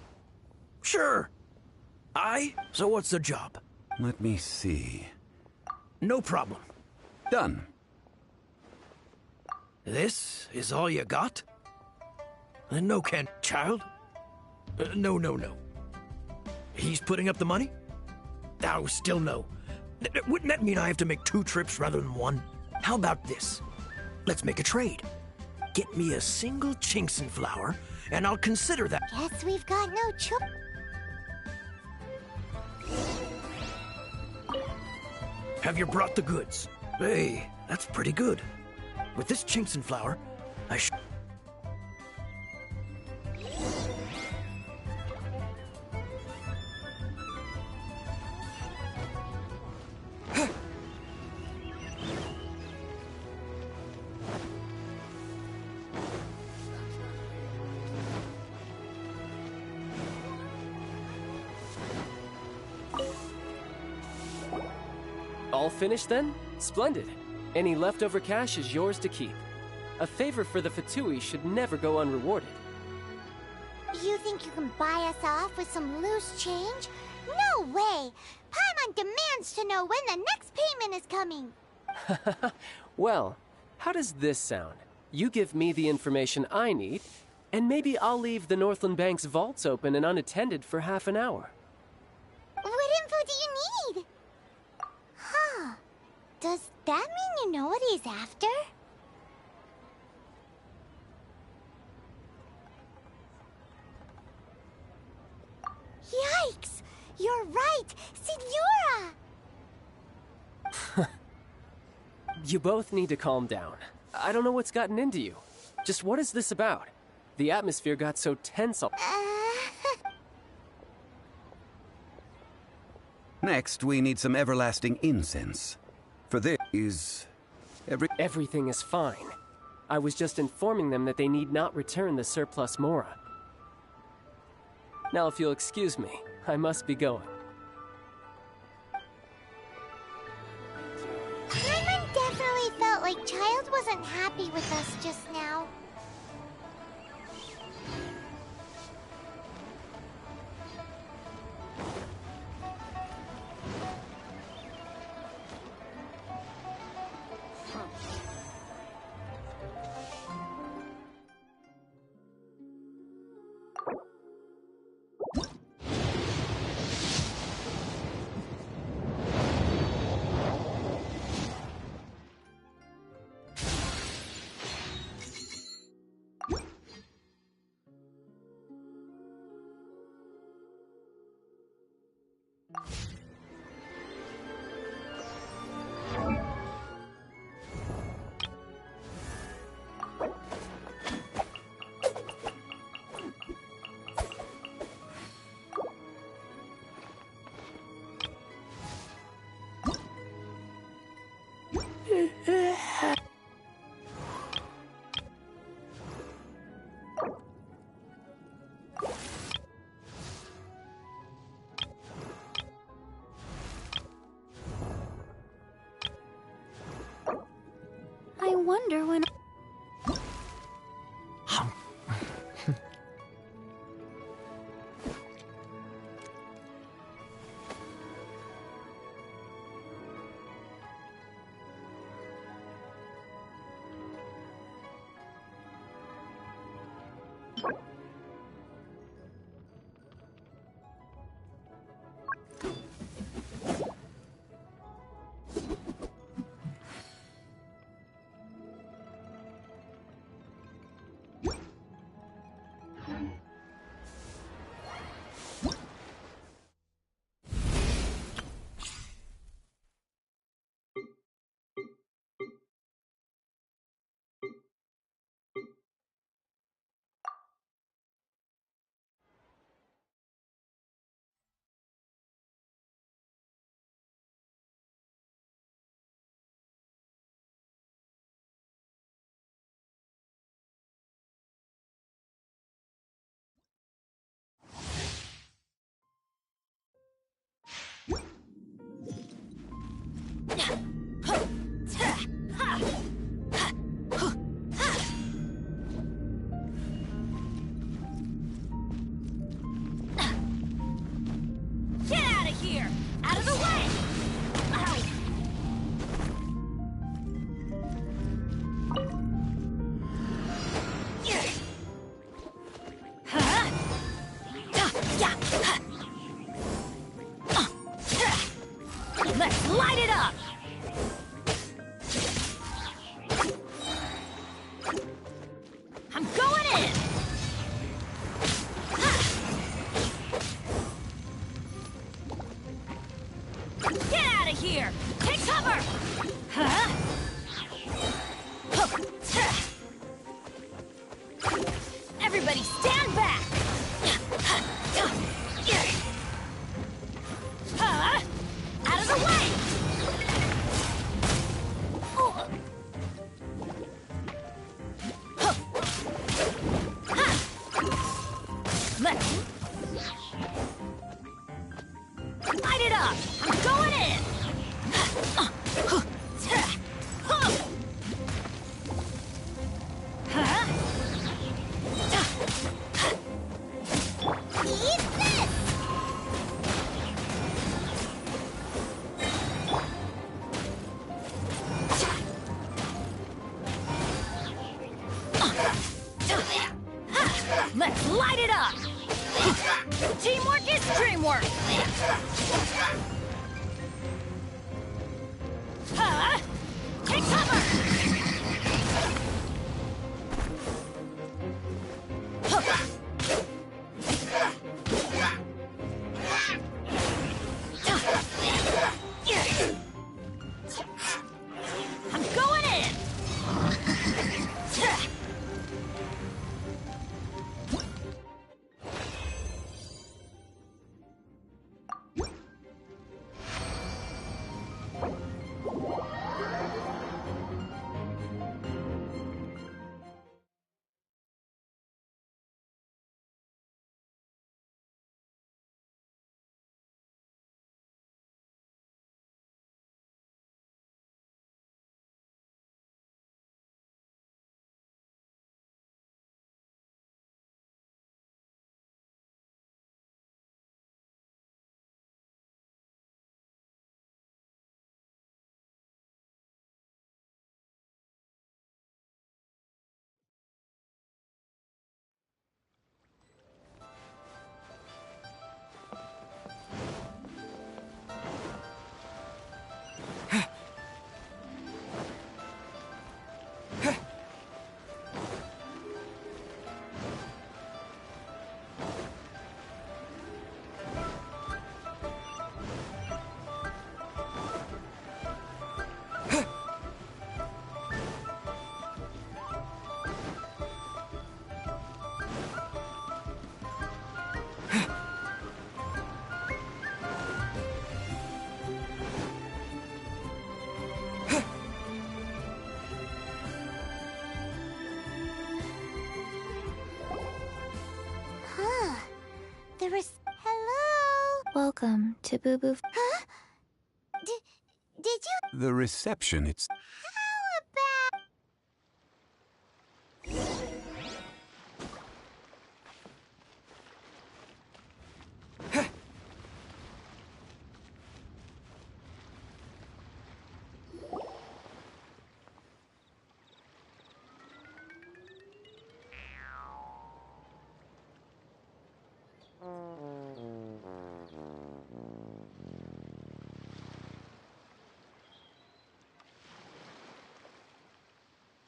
Sure. So what's the job? Let me see. No problem. Done. This is all you got? No, child? No. He's putting up the money? Oh, still no. Wouldn't that mean I have to make 2 trips rather than 1? How about this? Let's make a trade. Get me a single Genshin flower, and I'll consider that. Guess we've got no choice. Have you brought the goods? Hey, that's pretty good. With this Genshin flower, I should... All finished then? Splendid. Any leftover cash is yours to keep. A favor for the Fatui should never go unrewarded. You think you can buy us off with some loose change? No way! Paimon demands to know when the next payment is coming! Well, how does this sound? You give me the information I need, and maybe I'll leave the Northland Bank's vaults open and unattended for half an hour. What info do you need? Huh. Does that mean you know what he's after? Yikes! You're right! Signora! You both need to calm down. I don't know what's gotten into you. Just what is this about? The atmosphere got so tense all... Next, we need some everlasting incense. For this is... Everything is fine. I was just informing them that they need not return the surplus Mora. Now, if you'll excuse me, I must be going. Paimon definitely felt like Child wasn't happy with us just now. I wonder when... Let's light it up! Teamwork is dreamwork! Take cover! I'm going in! Hello? Welcome to Boo Boo. Huh? Did you... The reception, it's... How about...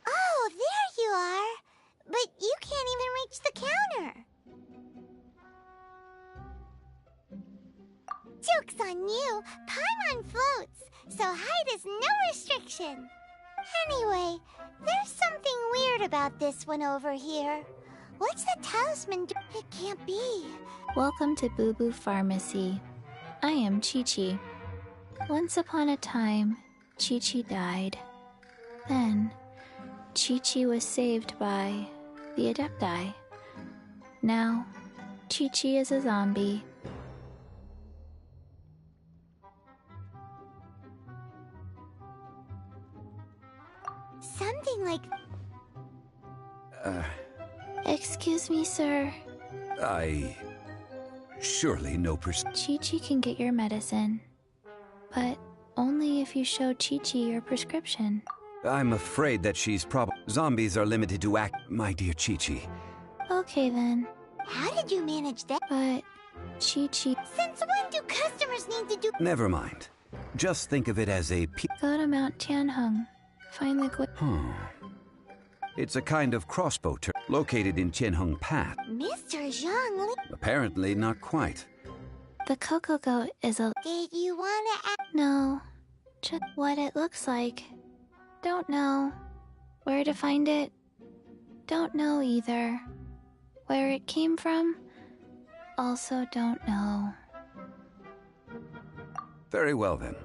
Oh, there you are. But you can't even reach the counter. Joke's on you. Paimon floats, so height is no restriction. Anyway, there's something weird about this one over here. What's the talisman do? It can't be. Welcome to Boo Boo Pharmacy. I am Chi-Chi. Once upon a time, Chi-Chi died. Then, Chi-Chi was saved by the Adepti. Now, Chi-Chi is a zombie. Something like... Excuse me, sir. I... Surely no Chi-Chi can get your medicine. But only if you show Chi-Chi your prescription. I'm afraid that she's Zombies are limited to my dear Chi-Chi. Okay, then. How did you manage that? But Chi-Chi... Since when do customers need to do... Never mind. Just think of it as a... Go to Mount Tianheng. Find the... It's a kind of crossbow located in Tianheng Path. Mr. Zhang... Apparently not quite. The Coco Goat is a... Did you wanna ask... No. Just what it looks like. Don't know. Where to find it? Don't know either. Where it came from? Also don't know. Very well then.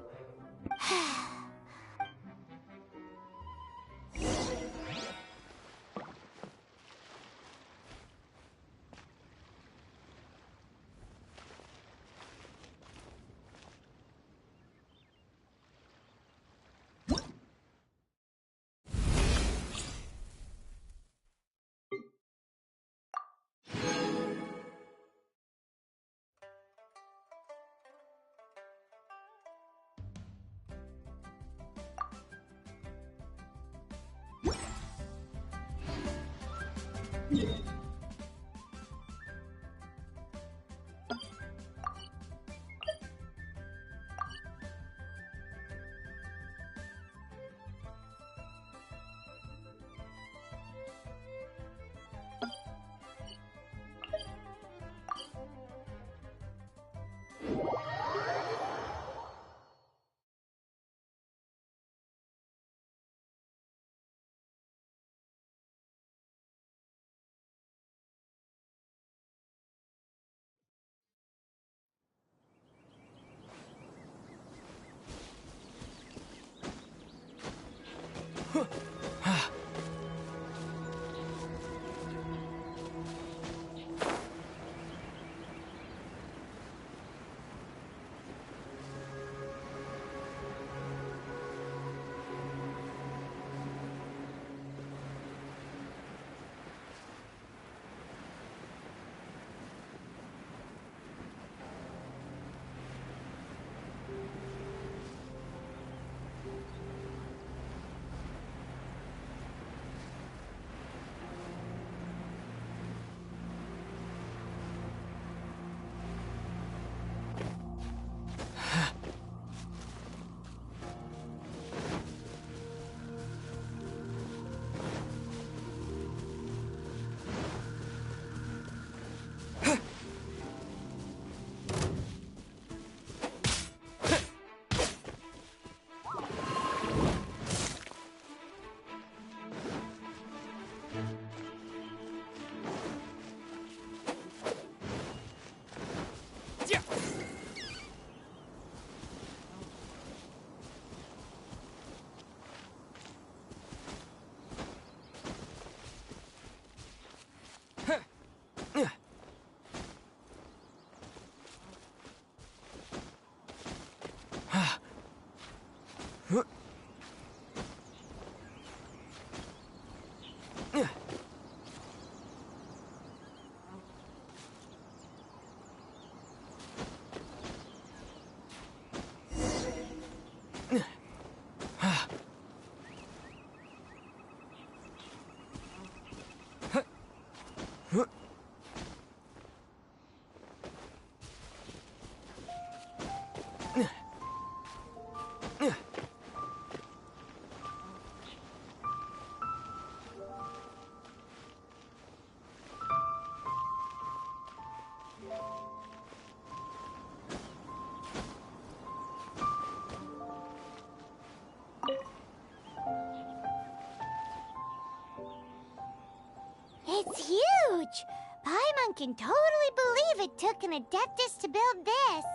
It's huge! Paimon can totally believe it took an Adeptus to build this.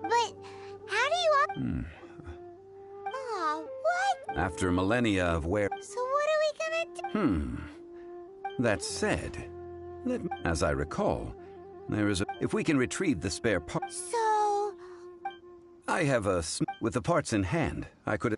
But how do you... Aw, what? After millennia of wear... So what are we gonna do? That said, as I recall, there is a... If we can retrieve the spare part... So... I have a... With the parts in hand, I could...